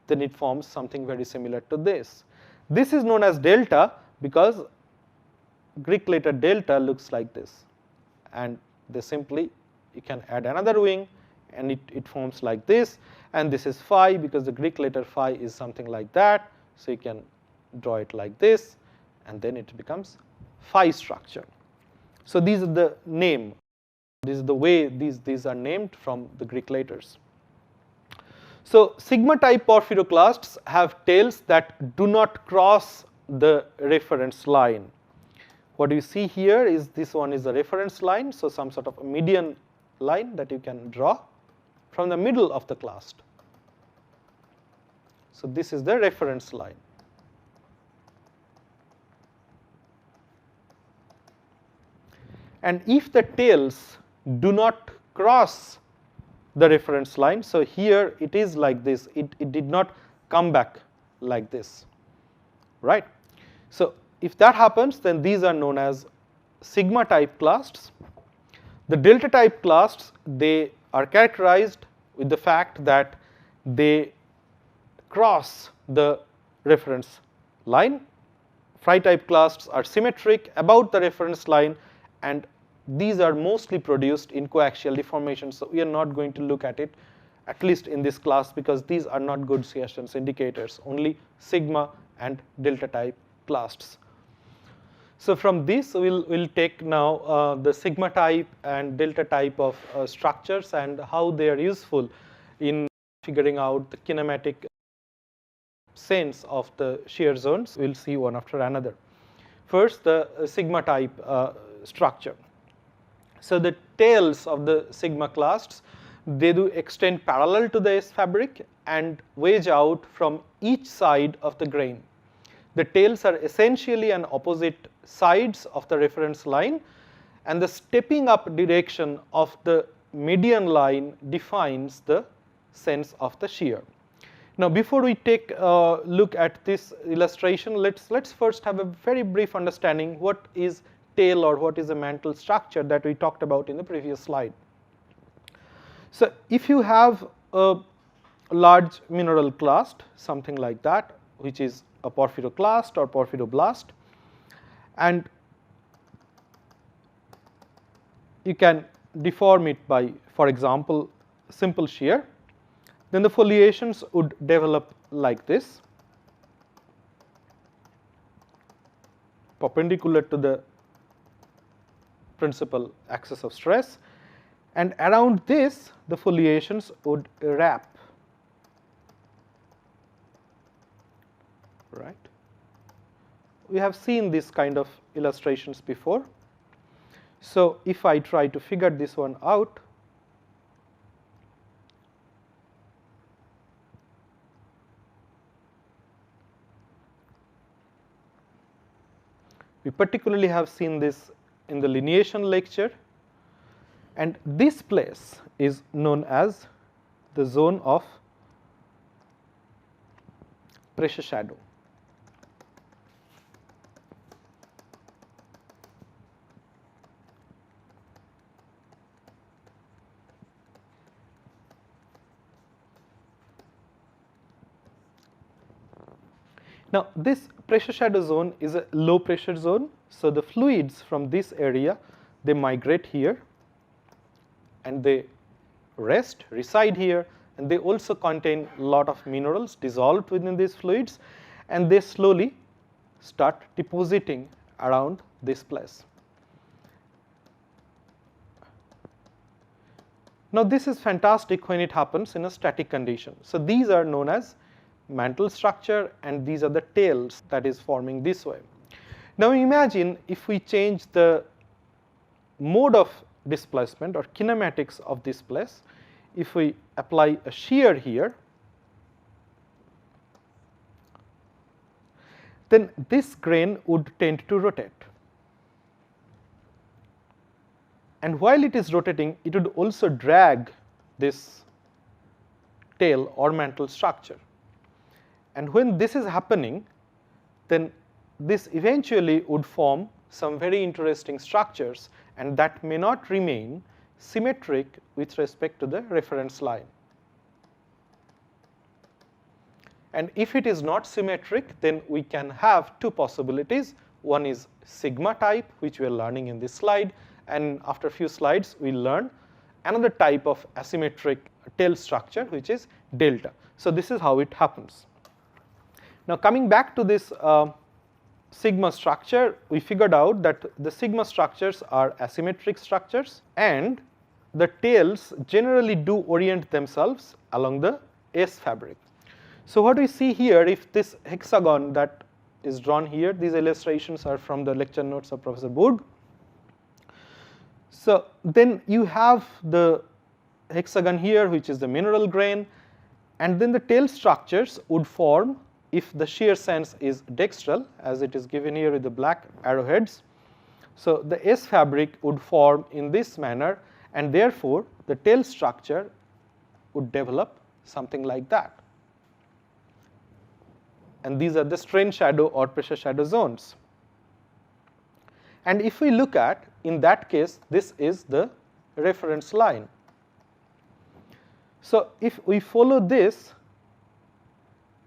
then it forms something very similar to this. This is known as delta because Greek letter delta looks like this, and they simply, you can add another wing and it forms like this, and this is phi because the Greek letter phi is something like that, so you can draw it like this, and then it becomes phi structure. So these are the name, this is the way these are named from the Greek letters. So sigma type porphyroclasts have tails that do not cross the reference line. What you see here is this one is the reference line, so some sort of a median line that you can draw from the middle of the clast. So this is the reference line. And if the tails do not cross the reference line, so here it is like this, it did not come back like this, right? So if that happens, then these are known as sigma type clasts. The delta type clasts, they are characterized with the fact that they cross the reference line. Phi type clasts are symmetric about the reference line, and these are mostly produced in coaxial deformation. So we are not going to look at it, at least in this class, because these are not good shear strength indicators, only sigma and delta type clasts. So from this we'll take now the sigma type and delta type of structures and how they are useful in figuring out the kinematic sense of the shear zones. We'll see one after another. First, the sigma type structure. So the tails of the sigma clasts, they do extend parallel to the S fabric and wedge out from each side of the grain. The tails are essentially on opposite sides of the reference line, and the stepping up direction of the median line defines the sense of the shear. Now before we take a look at this illustration, let's first have a very brief understanding what is tail or what is a mantle structure that we talked about in the previous slide. So if you have a large mineral clast, something like that, which is a porphyroclast or porphyroblast, and you can deform it by, for example, simple shear, then the foliations would develop like this, perpendicular to the principal axis of stress, and around this the foliations would wrap, right, we have seen this kind of illustrations before. So if I try to figure this one out, we particularly have seen this in the lineation lecture, and this place is known as the zone of pressure shadow. Now, this pressure shadow zone is a low pressure zone. So the fluids from this area, they migrate here and they reside here, and they also contain a lot of minerals dissolved within these fluids, and they slowly start depositing around this place. Now this is fantastic when it happens in a static condition. So these are known as mantle structure, and these are the tails that is forming this way. Now imagine if we change the mode of displacement or kinematics of this place. If we apply a shear here, then this grain would tend to rotate. And while it is rotating, it would also drag this tail or mantle structure. And when this is happening, then this eventually would form some very interesting structures, and that may not remain symmetric with respect to the reference line. And if it is not symmetric, then we can have two possibilities. One is sigma type, which we are learning in this slide, and after a few slides we learn another type of asymmetric tail structure, which is delta. So this is how it happens. Now coming back to this sigma structure, we figured out that the sigma structures are asymmetric structures, and the tails generally do orient themselves along the S fabric. So what we see here, if this hexagon that is drawn here, these illustrations are from the lecture notes of Professor Burg. So then you have the hexagon here, which is the mineral grain, and then the tail structures would form if the shear sense is dextral, as it is given here with the black arrowheads. So the S fabric would form in this manner, and therefore the tail structure would develop something like that. And these are the strain shadow or pressure shadow zones. And if we look at, in that case, this is the reference line. So if we follow this,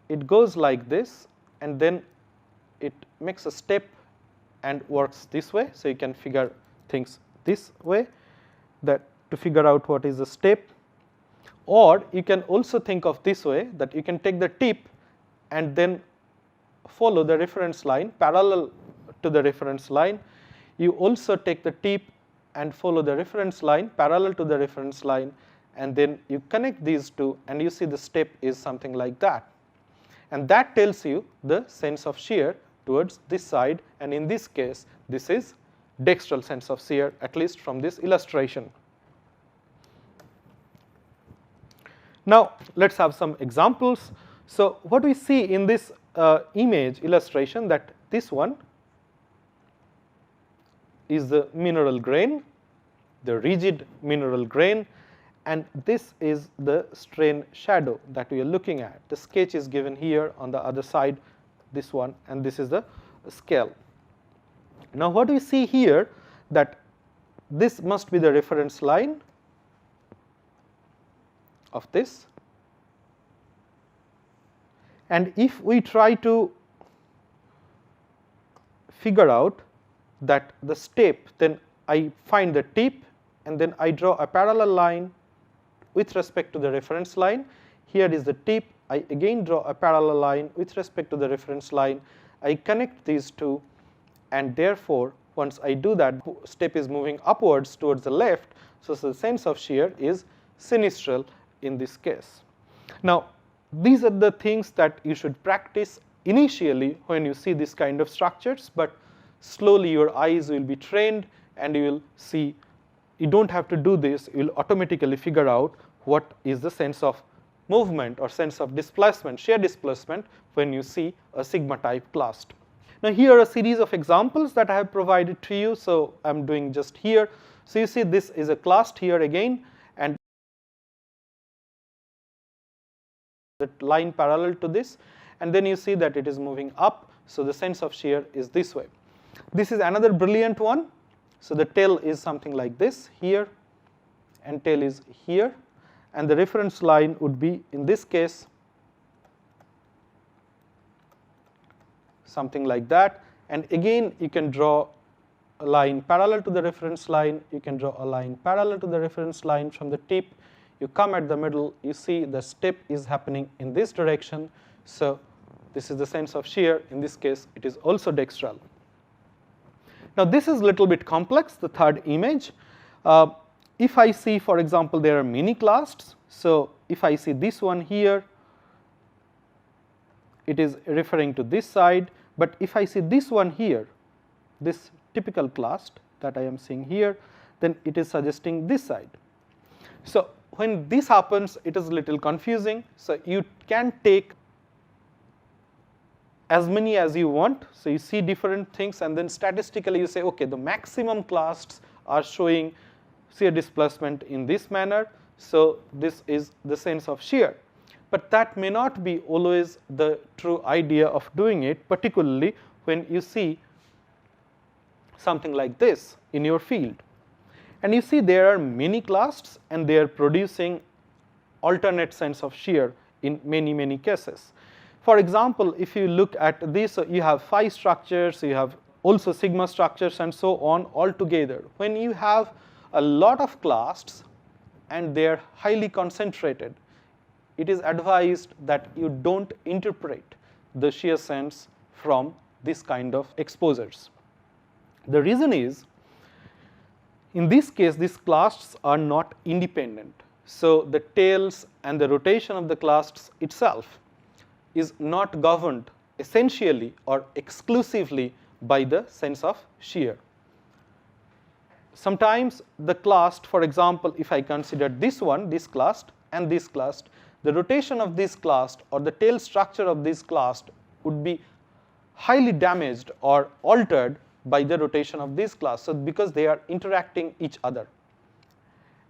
it goes like this, and then it makes a step and works this way. So you can figure things this way, that to figure out what is the step. Or you can also think of this way, that you can take the tip and then follow the reference line parallel to the reference line. You also take the tip and follow the reference line parallel to the reference line, and then you connect these two, and you see the step is something like that. And that tells you the sense of shear towards this side, and in this case this is dextral sense of shear, at least from this illustration. Now let us have some examples. So what we see in this image illustration, that this one is the mineral grain, the rigid mineral grain, and this is the strain shadow that we are looking at. The sketch is given here on the other side, this one, and this is the scale. Now what we see here, that this must be the reference line of this, and if we try to figure out that the step, then I find the tip and then I draw a parallel line with respect to the reference line. Here is the tip, I again draw a parallel line with respect to the reference line. I connect these two, and therefore once I do that, step is moving upwards towards the left, so the sense of shear is sinistral in this case. Now these are the things that you should practice initially when you see this kind of structures, but slowly your eyes will be trained and you will see you don't have to do this, you will automatically figure out what is the sense of movement or sense of displacement, shear displacement when you see a sigma type clast. Now here are a series of examples that I have provided to you, so I am doing just here. So you see this is a clast here again, and the line parallel to this, and then you see that it is moving up, so the sense of shear is this way. This is another brilliant one. So the tail is something like this here, and tail is here, and the reference line would be, in this case, something like that. And again, you can draw a line parallel to the reference line, you can draw a line parallel to the reference line from the tip, you come at the middle, you see the step is happening in this direction, so this is the sense of shear. In this case, it is also dextral. Now this is a little bit complex, the third image. If I see, for example, there are many clasts, so if I see this one here, it is referring to this side, but if I see this one here, this typical clast that I am seeing here, then it is suggesting this side. So when this happens, it is a little confusing. So you can take as many as you want, so you see different things, and then statistically you say, okay, the maximum clasts are showing shear displacement in this manner, so this is the sense of shear. But that may not be always the true idea of doing it, particularly when you see something like this in your field. And you see there are many clasts and they are producing alternate sense of shear in many, many cases. For example, if you look at this, you have phi structures, you have also sigma structures and so on all together. When you have a lot of clasts and they are highly concentrated, it is advised that you don't interpret the shear sense from this kind of exposures. The reason is, in this case, these clasts are not independent. So the tails and the rotation of the clasts itself is not governed essentially or exclusively by the sense of shear. Sometimes the clast, for example, if I consider this one, this clast and this clast, the rotation of this clast or the tail structure of this clast would be highly damaged or altered by the rotation of this clast, so because they are interacting each other.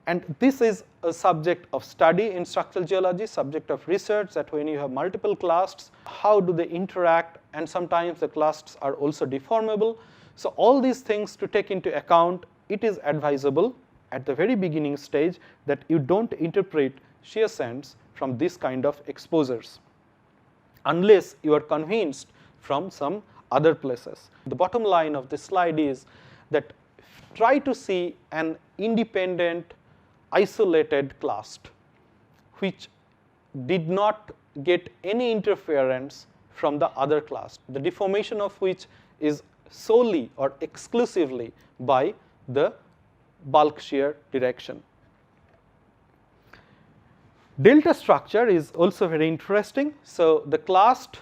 And this is a subject of study in structural geology, subject of research, that when you have multiple clasts, how do they interact, and sometimes the clasts are also deformable. So all these things to take into account, it is advisable at the very beginning stage that you don't interpret shear sense from this kind of exposures, unless you are convinced from some other places. The bottom line of this slide is that try to see an independent, isolated clast which did not get any interference from the other clast, the deformation of which is solely or exclusively by the bulk shear direction. Delta structure is also very interesting. So the clast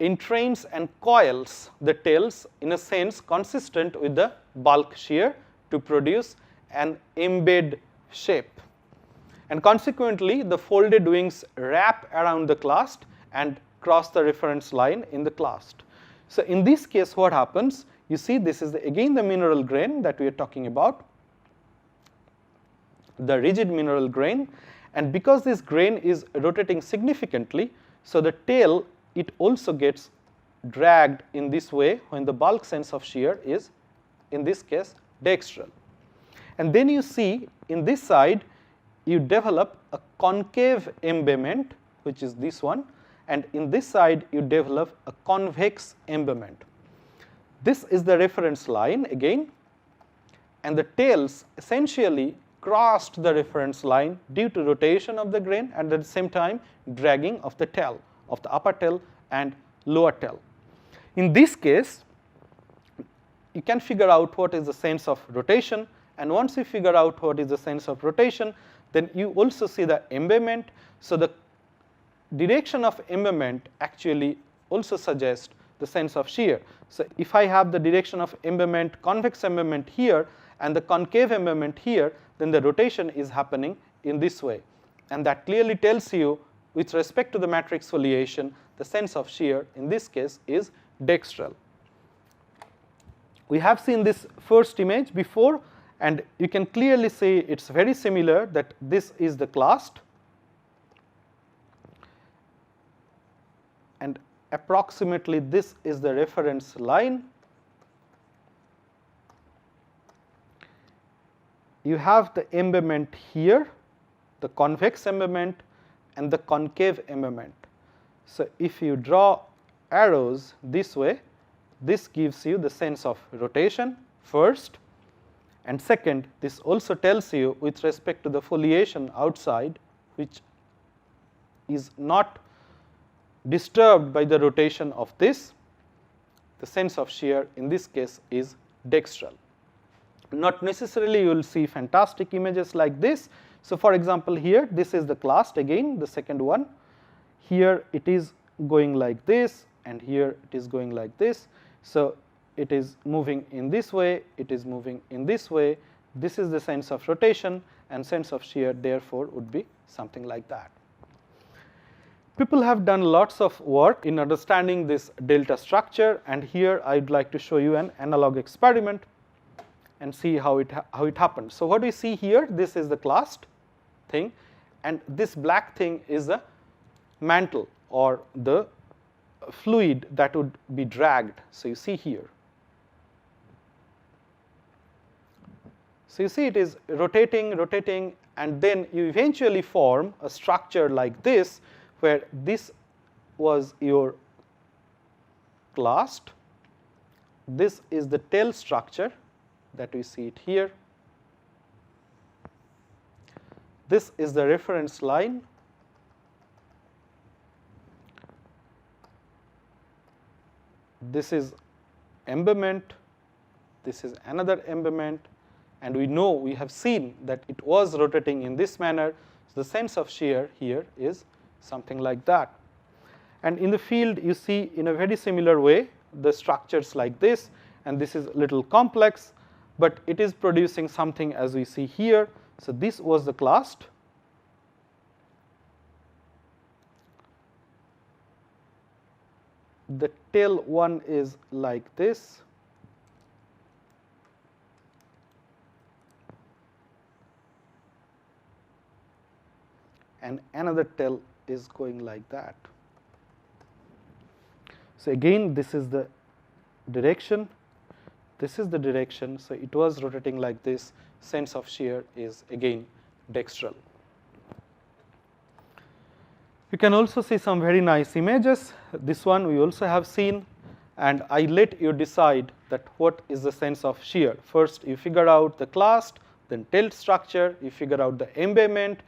entrains and coils the tails in a sense consistent with the bulk shear to produce an embed shape, and consequently the folded wings wrap around the clast and cross the reference line in the clast. So in this case, what happens, you see this is again the mineral grain that we are talking about, the rigid mineral grain, and because this grain is rotating significantly, so the tail, it also gets dragged in this way when the bulk sense of shear is, in this case, dextral. And then you see in this side, you develop a concave embedment, which is this one, and in this side, you develop a convex embedment. This is the reference line again, and the tails essentially crossed the reference line due to rotation of the grain and at the same time dragging of the tail, of the upper tail and lower tail. In this case, you can figure out what is the sense of rotation, and once you figure out what is the sense of rotation, then you also see the embedment. So the direction of embedment actually also suggest the sense of shear. So if I have the direction of embayment, convex embayment here and the concave embayment here, then the rotation is happening in this way. And that clearly tells you, with respect to the matrix foliation, the sense of shear in this case is dextral. We have seen this first image before, and you can clearly see it's very similar, that this is the clast, and approximately this is the reference line. You have the embayment here, the convex embayment and the concave embayment. So if you draw arrows this way, this gives you the sense of rotation first, and second, this also tells you with respect to the foliation outside, which is not disturbed by the rotation of this, the sense of shear in this case is dextral. Not necessarily you will see fantastic images like this. So for example, here this is the clast, again the second one. Here it is going like this, and here it is going like this. So it is moving in this way, it is moving in this way. This is the sense of rotation, and sense of shear therefore would be something like that. People have done lots of work in understanding this delta structure, and here I would like to show you an analog experiment and see how it happens. So what we see here, this is the clast thing, and this black thing is a mantle or the fluid that would be dragged. So you see here. So you see it is rotating, rotating, and then you eventually form a structure like this, where this was your clast, this is the tail structure that we see it here, this is the reference line, this is embayment, this is another embayment, and we have seen that it was rotating in this manner. So the sense of shear here is something like that. And in the field you see in a very similar way the structures like this, and this is a little complex, but it is producing something as we see here. So this was the clast, the tail one is like this, and another tail is going like that. So again this is the direction, this is the direction, so it was rotating like this. Sense of shear is again dextral. You can also see some very nice images. This one we also have seen, and I let you decide that what is the sense of shear. First you figure out the clast, then tail structure, you figure out the embayment,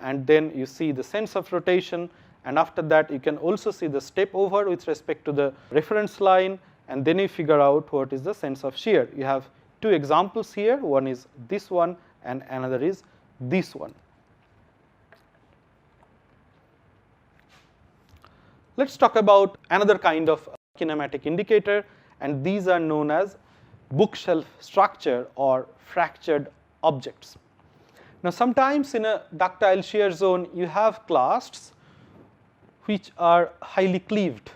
and then you see the sense of rotation, and after that you can also see the step over with respect to the reference line, and then you figure out what is the sense of shear. You have two examples here, one is this one and another is this one. Let us talk about another kind of kinematic indicator, and these are known as bookshelf structure or fractured objects. Now sometimes in a ductile shear zone you have clasts which are highly cleaved,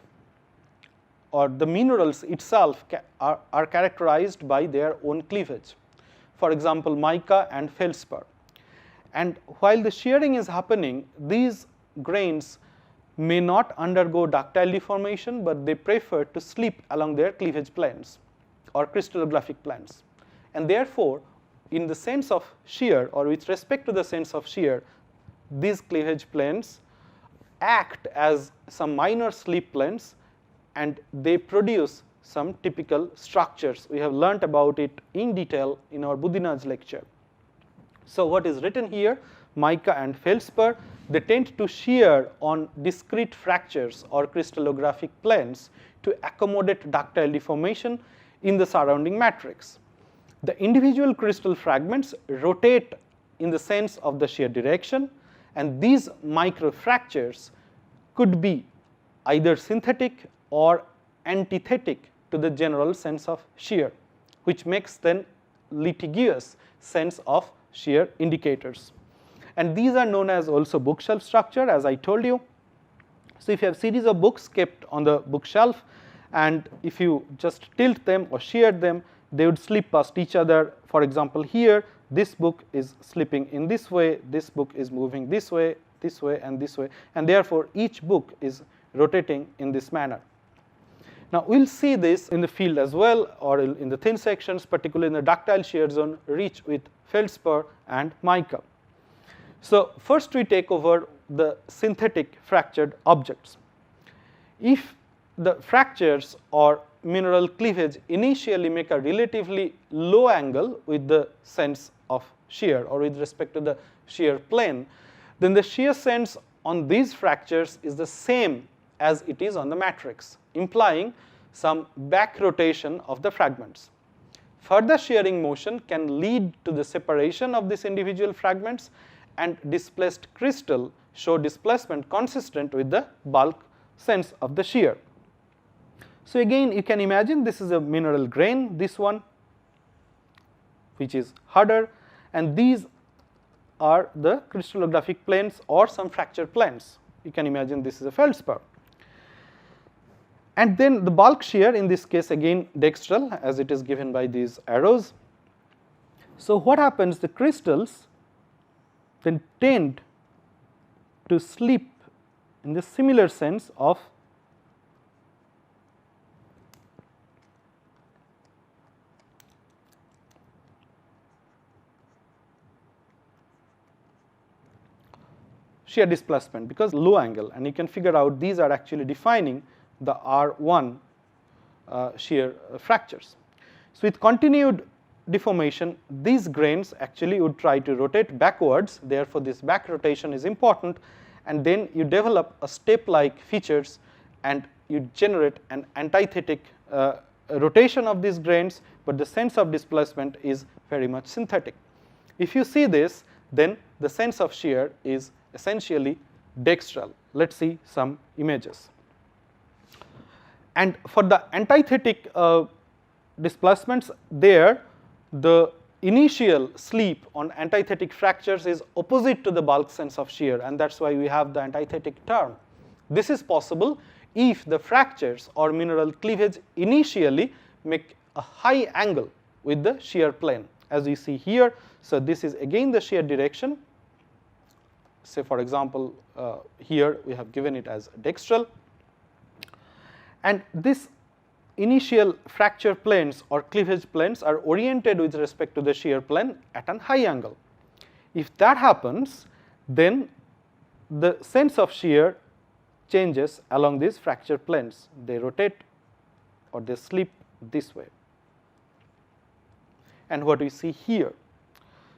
or the minerals itself are characterized by their own cleavage. For example, mica and feldspar. And while the shearing is happening, these grains may not undergo ductile deformation, but they prefer to slip along their cleavage planes or crystallographic planes. And therefore, in the sense of shear, or with respect to the sense of shear, these cleavage planes act as some minor slip planes, and they produce some typical structures. We have learnt about it in detail in our Budinaj lecture. So what is written here, mica and feldspar, they tend to shear on discrete fractures or crystallographic planes to accommodate ductile deformation in the surrounding matrix. The individual crystal fragments rotate in the sense of the shear direction, and these microfractures could be either synthetic or antithetic to the general sense of shear, which makes then litigious sense of shear indicators. And these are known as also bookshelf structure, as I told you. So if you have series of books kept on the bookshelf, and if you just tilt them or shear them, they would slip past each other. For example, here this book is slipping in this way, this book is moving this way, and this way, and therefore each book is rotating in this manner. Now we'll see this in the field as well, or in the thin sections, particularly in the ductile shear zone rich with feldspar and mica. So first we take over the synthetic fractured objects. If the fractures or mineral cleavage initially make a relatively low angle with the sense of shear or with respect to the shear plane, then the shear sense on these fractures is the same as it is on the matrix, implying some back rotation of the fragments. Further shearing motion can lead to the separation of these individual fragments, and displaced crystal show displacement consistent with the bulk sense of the shear. So again, you can imagine this is a mineral grain, this one, which is harder, and these are the crystallographic planes or some fracture planes. You can imagine this is a feldspar. And then the bulk shear, in this case again dextral, as it is given by these arrows. So what happens, the crystals then tend to slip in the similar sense of shear displacement, because low angle, and you can figure out these are actually defining the R1 shear fractures. So with continued deformation, these grains actually would try to rotate backwards, therefore this back rotation is important, and then you develop a step-like features and you generate an antithetic rotation of these grains, but the sense of displacement is very much synthetic. If you see this, then the sense of shear is essentially dextral. Let's see some images. And for the antithetic displacements, there the initial slip on antithetic fractures is opposite to the bulk sense of shear, and that's why we have the antithetic term. This is possible if the fractures or mineral cleavage initially make a high angle with the shear plane, as we see here. So this is again the shear direction. Say for example, here we have given it as dextral, and this initial fracture planes or cleavage planes are oriented with respect to the shear plane at an high angle. If that happens, then the sense of shear changes along these fracture planes. They rotate or they slip this way. And what we see here.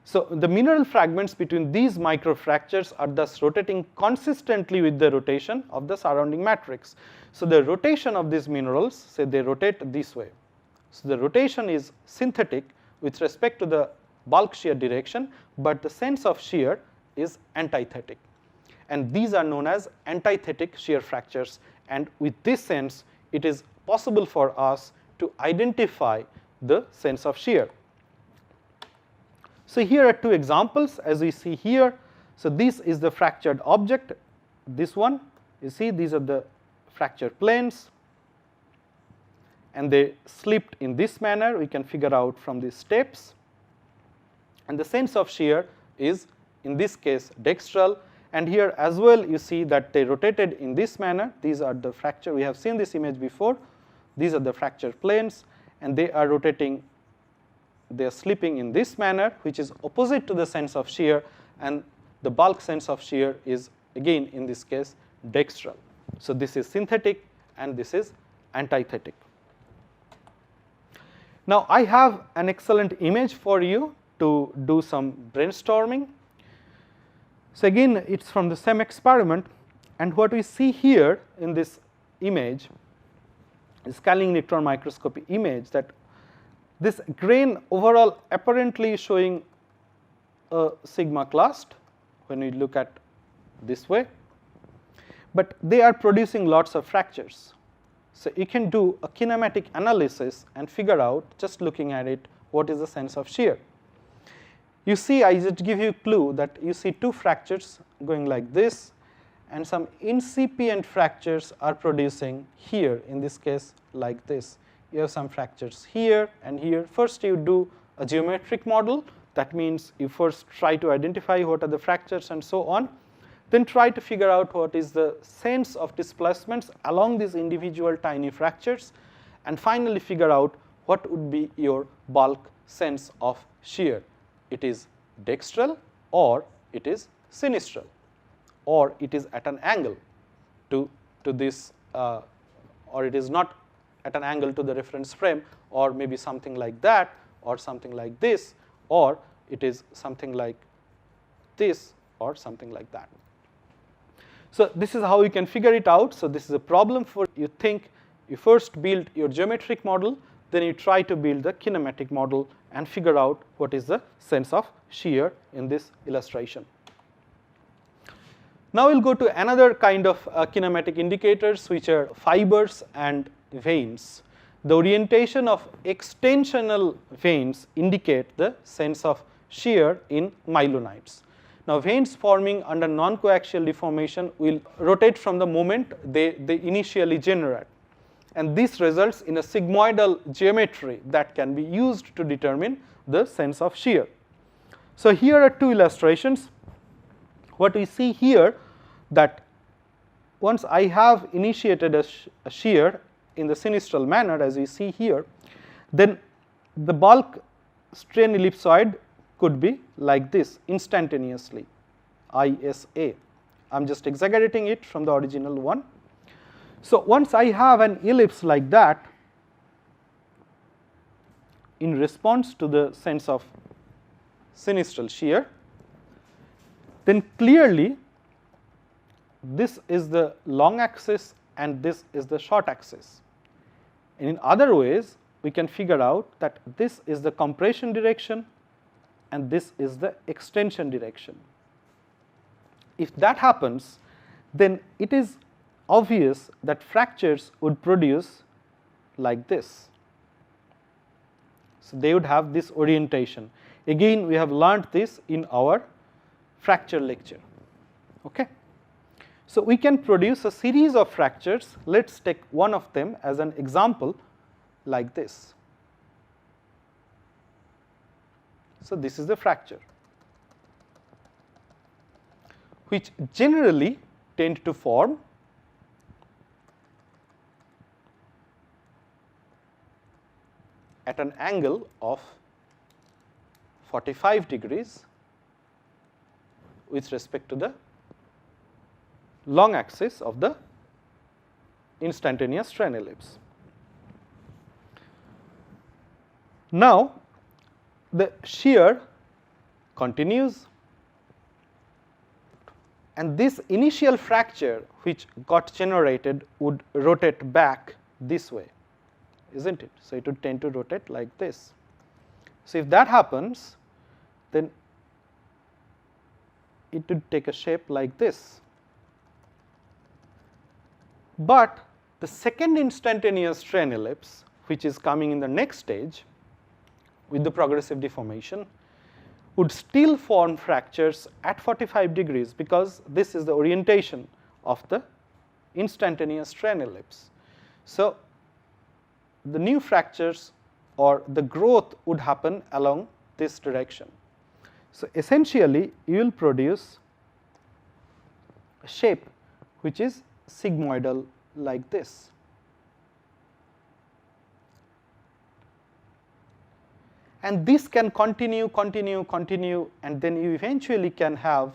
So the mineral fragments between these microfractures are thus rotating consistently with the rotation of the surrounding matrix. So the rotation of these minerals, say they rotate this way. So the rotation is synthetic with respect to the bulk shear direction, but the sense of shear is antithetic. And these are known as antithetic shear fractures. And with this sense, it is possible for us to identify the sense of shear. So here are two examples, as we see here. So this is the fractured object, this one, you see these are the fracture planes, and they slipped in this manner. We can figure out from these steps, and the sense of shear is in this case dextral, and here as well you see that they rotated in this manner. These are the fracture, we have seen this image before. These are the fracture planes, and they are rotating, they are slipping in this manner, which is opposite to the sense of shear, and the bulk sense of shear is again in this case dextral. So this is synthetic and this is antithetic. Now I have an excellent image for you to do some brainstorming. So again, it's from the same experiment, and what we see here in this image, is scanning electron microscopy image, that this grain overall apparently showing a sigma clast when we look at this way, but they are producing lots of fractures. So you can do a kinematic analysis and figure out, just looking at it, what is the sense of shear. You see, I just give you a clue that you see two fractures going like this, and some incipient fractures are producing here, in this case like this. You have some fractures here and here. First you do a geometric model, that means you first try to identify what are the fractures and so on, then try to figure out what is the sense of displacements along these individual tiny fractures, and finally figure out what would be your bulk sense of shear. It is dextral, or it is sinistral, or it is at an angle to this, or it is not at an angle to the reference frame, or maybe something like that, or something like this, or it is something like this, or something like that. So this is how you can figure it out. So this is a problem for you. Think you first build your geometric model, then you try to build the kinematic model and figure out what is the sense of shear in this illustration. Now we'll go to another kind of kinematic indicators, which are fibers and veins. The orientation of extensional veins indicate the sense of shear in myelonites. Now veins forming under non-coaxial deformation will rotate from the moment they initially generate, and this results in a sigmoidal geometry that can be used to determine the sense of shear. So here are two illustrations. What we see here, that once I have initiated a shear in the sinistral manner, as we see here, then the bulk strain ellipsoid could be like this instantaneously, ISA. I am just exaggerating it from the original one. So once I have an ellipse like that, in response to the sense of sinistral shear, then clearly this is the long axis and this is the short axis. And in other ways, we can figure out that this is the compression direction and this is the extension direction. If that happens, then it is obvious that fractures would produce like this. So they would have this orientation. Again, we have learned this in our fracture lecture. Okay? So we can produce a series of fractures. Let's take one of them as an example like this. So this is the fracture, which generally tend to form at an angle of 45 degrees with respect to the long axis of the instantaneous strain ellipse. Now the shear continues, and this initial fracture which got generated would rotate back this way, isn't it? So it would tend to rotate like this. So if that happens, then it would take a shape like this. But the second instantaneous strain ellipse, which is coming in the next stage with the progressive deformation, would still form fractures at 45 degrees, because this is the orientation of the instantaneous strain ellipse. So the new fractures or the growth would happen along this direction. So essentially you will produce a shape which is sigmoidal like this. And this can continue, and then you eventually can have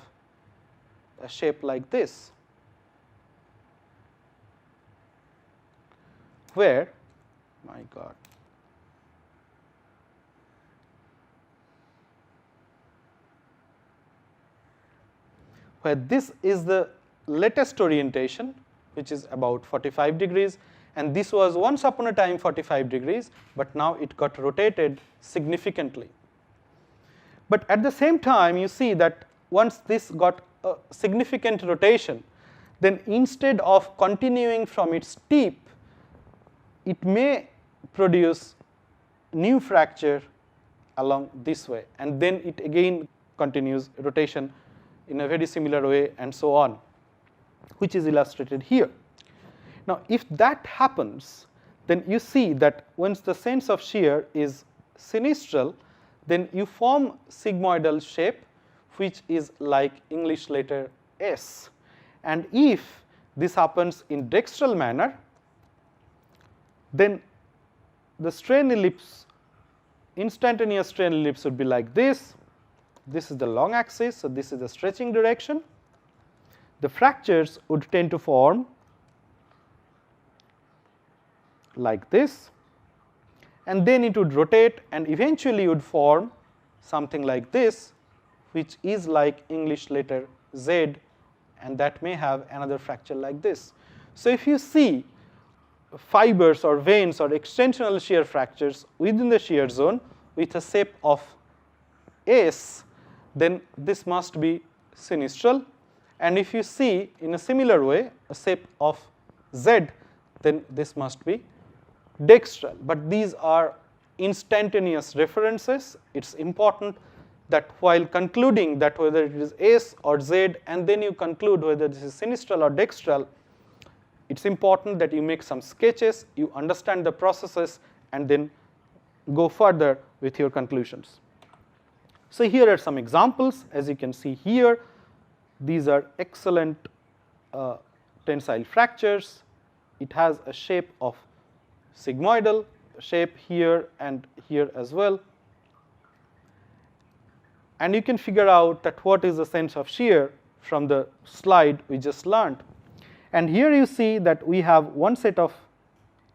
a shape like this, where, my God, where this is the latest orientation, which is about 45 degrees, and this was once upon a time 45 degrees, but now it got rotated significantly. But at the same time, you see that once this got a significant rotation, then instead of continuing from its tip, it may produce new fracture along this way, and then it again continues rotation in a very similar way and so on, which is illustrated here. Now, if that happens, then you see that once the sense of shear is sinistral, then you form sigmoidal shape which is like English letter S. And if this happens in dextral manner, then the strain ellipse, instantaneous strain ellipse would be like this. This is the long axis, so this is the stretching direction. The fractures would tend to form like this, and then it would rotate and eventually would form something like this, which is like English letter Z, and that may have another fracture like this. So if you see fibers or veins or extensional shear fractures within the shear zone with a shape of S, then this must be sinistral, and if you see in a similar way a shape of Z, then this must be dextral. But these are instantaneous references. It's important that while concluding that whether it is S or Z, and then you conclude whether this is sinistral or dextral, it's important that you make some sketches, you understand the processes, and then go further with your conclusions. So here are some examples. As you can see here, these are excellent tensile fractures. It has a shape of sigmoidal shape here and here as well. And you can figure out that what is the sense of shear from the slide we just learned. And here you see that we have one set of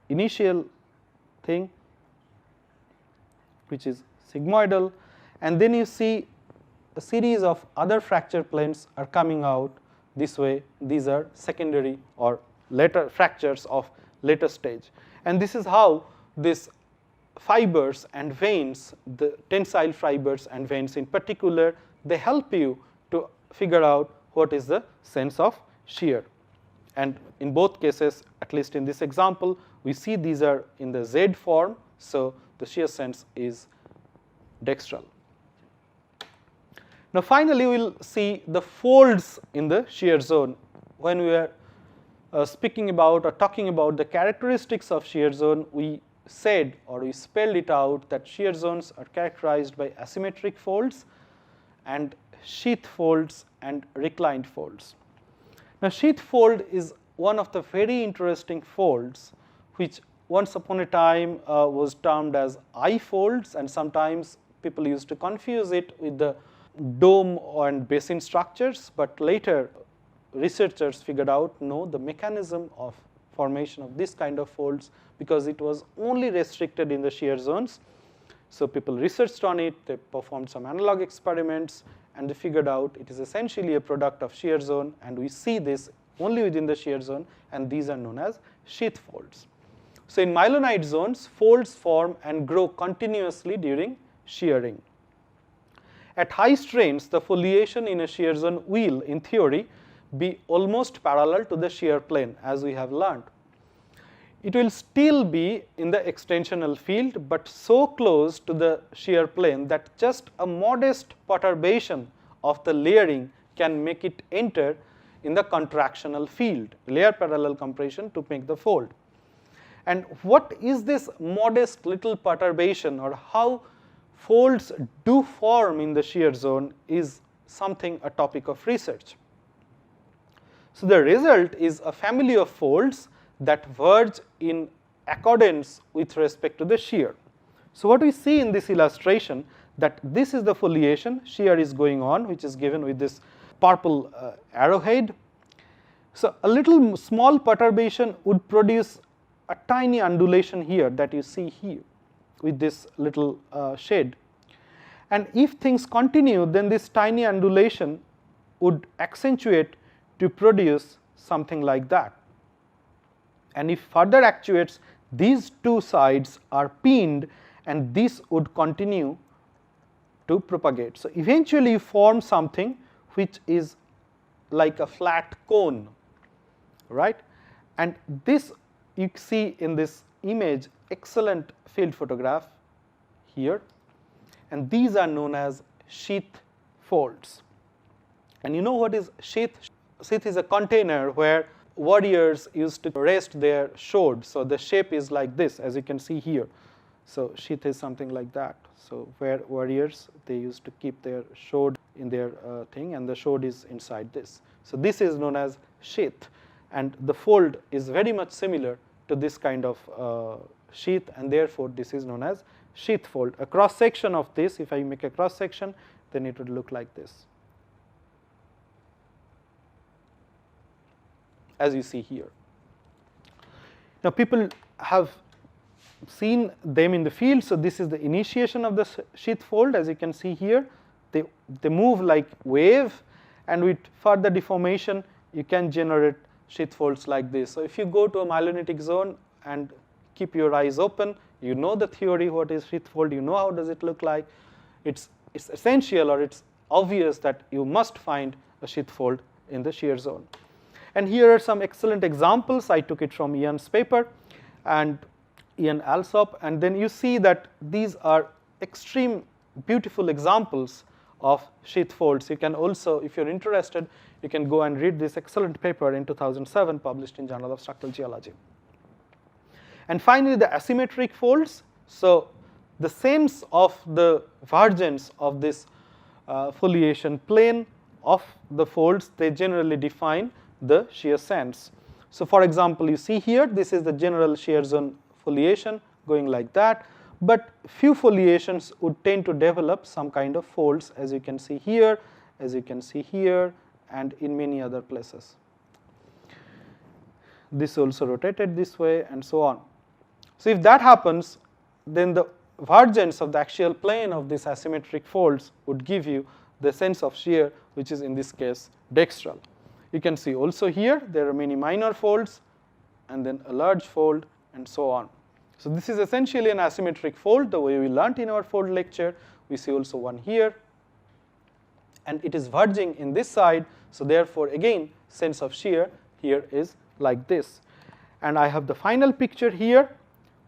initial thing which is sigmoidal, and then you see a series of other fracture planes are coming out this way. These are secondary or later fractures of later stage. And this is how these fibers and veins, the tensile fibers and veins in particular, they help you to figure out what is the sense of shear. And in both cases, at least in this example, we see these are in the Z form, so the shear sense is dextral. Now finally, we will see the folds in the shear zone. When we are speaking about or talking about the characteristics of shear zone, we said or we spelled it out that shear zones are characterized by asymmetric folds and sheath folds and reclined folds. Now sheath fold is one of the very interesting folds which once upon a time was termed as I folds, and sometimes people used to confuse it with the dome and basin structures, but later researchers figured out no, the mechanism of formation of this kind of folds, because it was only restricted in the shear zones. So people researched on it, they performed some analog experiments, and they figured out it is essentially a product of shear zone, and we see this only within the shear zone, and these are known as sheath folds. So in myeloid zones, folds form and grow continuously during shearing. At high strains, the foliation in a shear zone will, in theory, be almost parallel to the shear plane, as we have learned. It will still be in the extensional field, but so close to the shear plane that just a modest perturbation of the layering can make it enter in the contractional field, layer parallel compression, to make the fold. And what is this modest little perturbation, or how folds do form in the shear zone, is something, a topic of research. So the result is a family of folds that verge in accordance with respect to the shear. So what we see in this illustration, that this is the foliation, shear is going on, which is given with this purple arrowhead. So a little small perturbation would produce a tiny undulation here that you see here with this little shade. And if things continue, then this tiny undulation would accentuate to produce something like that. And if further actuates, these two sides are pinned, and this would continue to propagate. So eventually you form something which is like a flat cone, right? And this you see in this image excellent field photograph here, and these are known as sheath folds. And you know what is sheath? Sheath is a container where warriors used to rest their sword. So the shape is like this, as you can see here. So sheath is something like that. So where warriors, they used to keep their sword in their thing, and the sword is inside this. So this is known as sheath, and the fold is very much similar to this kind of sheath, and therefore this is known as sheath fold. A cross section of this, if I make a cross section, then it would look like this, as you see here. Now people have seen them in the field, so this is the initiation of the sheath fold. As you can see here, they move like wave, and with further deformation you can generate sheath folds like this. So if you go to a myelonitic zone and keep your eyes open, you know the theory, what is sheath fold, you know how does it look like. It's essential, or it's obvious that you must find a sheath fold in the shear zone. And here are some excellent examples. I took it from Ian's paper and Ian Alsop, and then you see that these are extreme beautiful examples of sheath folds. You can also, if you're interested, you can go and read this excellent paper in 2007 published in Journal of Structural Geology. And finally, the asymmetric folds. So the sense of the vergence of this foliation plane of the folds, they generally define the shear sense. So for example, you see here, this is the general shear zone foliation going like that, but few foliations would tend to develop some kind of folds, as you can see here, as you can see here, and in many other places. This also rotated this way, and so on. So if that happens, then the vergence of the axial plane of these asymmetric folds would give you the sense of shear, which is in this case dextral. You can see also here there are many minor folds, and then a large fold, and so on. So this is essentially an asymmetric fold, the way we learnt in our fold lecture. We see also one here, and it is verging in this side, so therefore again sense of shear here is like this. And I have the final picture here.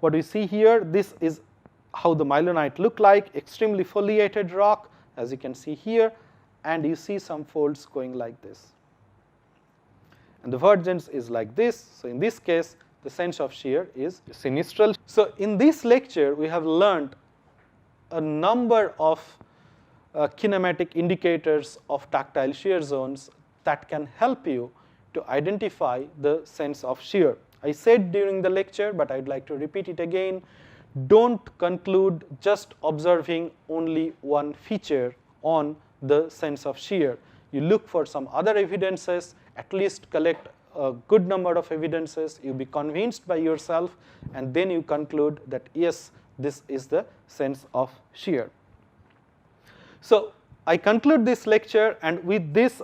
What we see here, this is how the myelonite look like, extremely foliated rock, as you can see here, and you see some folds going like this. And the vergence is like this. So in this case, the sense of shear is sinistral. So in this lecture, we have learned a number of kinematic indicators of ductile shear zones that can help you to identify the sense of shear. I said during the lecture, but I'd like to repeat it again, don't conclude just observing only one feature on the sense of shear. You look for some other evidences, at least collect a good number of evidences, you be convinced by yourself, and then you conclude that yes, this is the sense of shear. So I conclude this lecture, and with this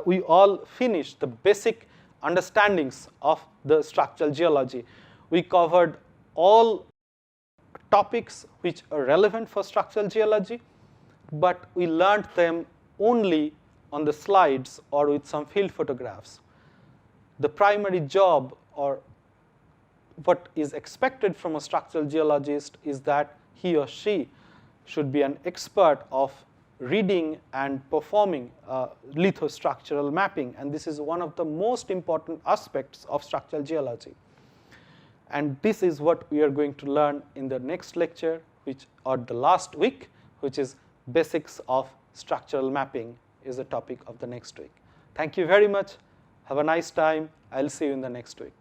we all finish the basic understandings of the structural geology. We covered all topics which are relevant for structural geology, but we learned them only on the slides or with some field photographs. The primary job, or what is expected from a structural geologist, is that he or she should be an expert of reading and performing lithostructural mapping, and this is one of the most important aspects of structural geology. And this is what we are going to learn in the next lecture, or the last week, which is basics of structural mapping is the topic of the next week. Thank you very much. Have a nice time. I'll see you in the next week.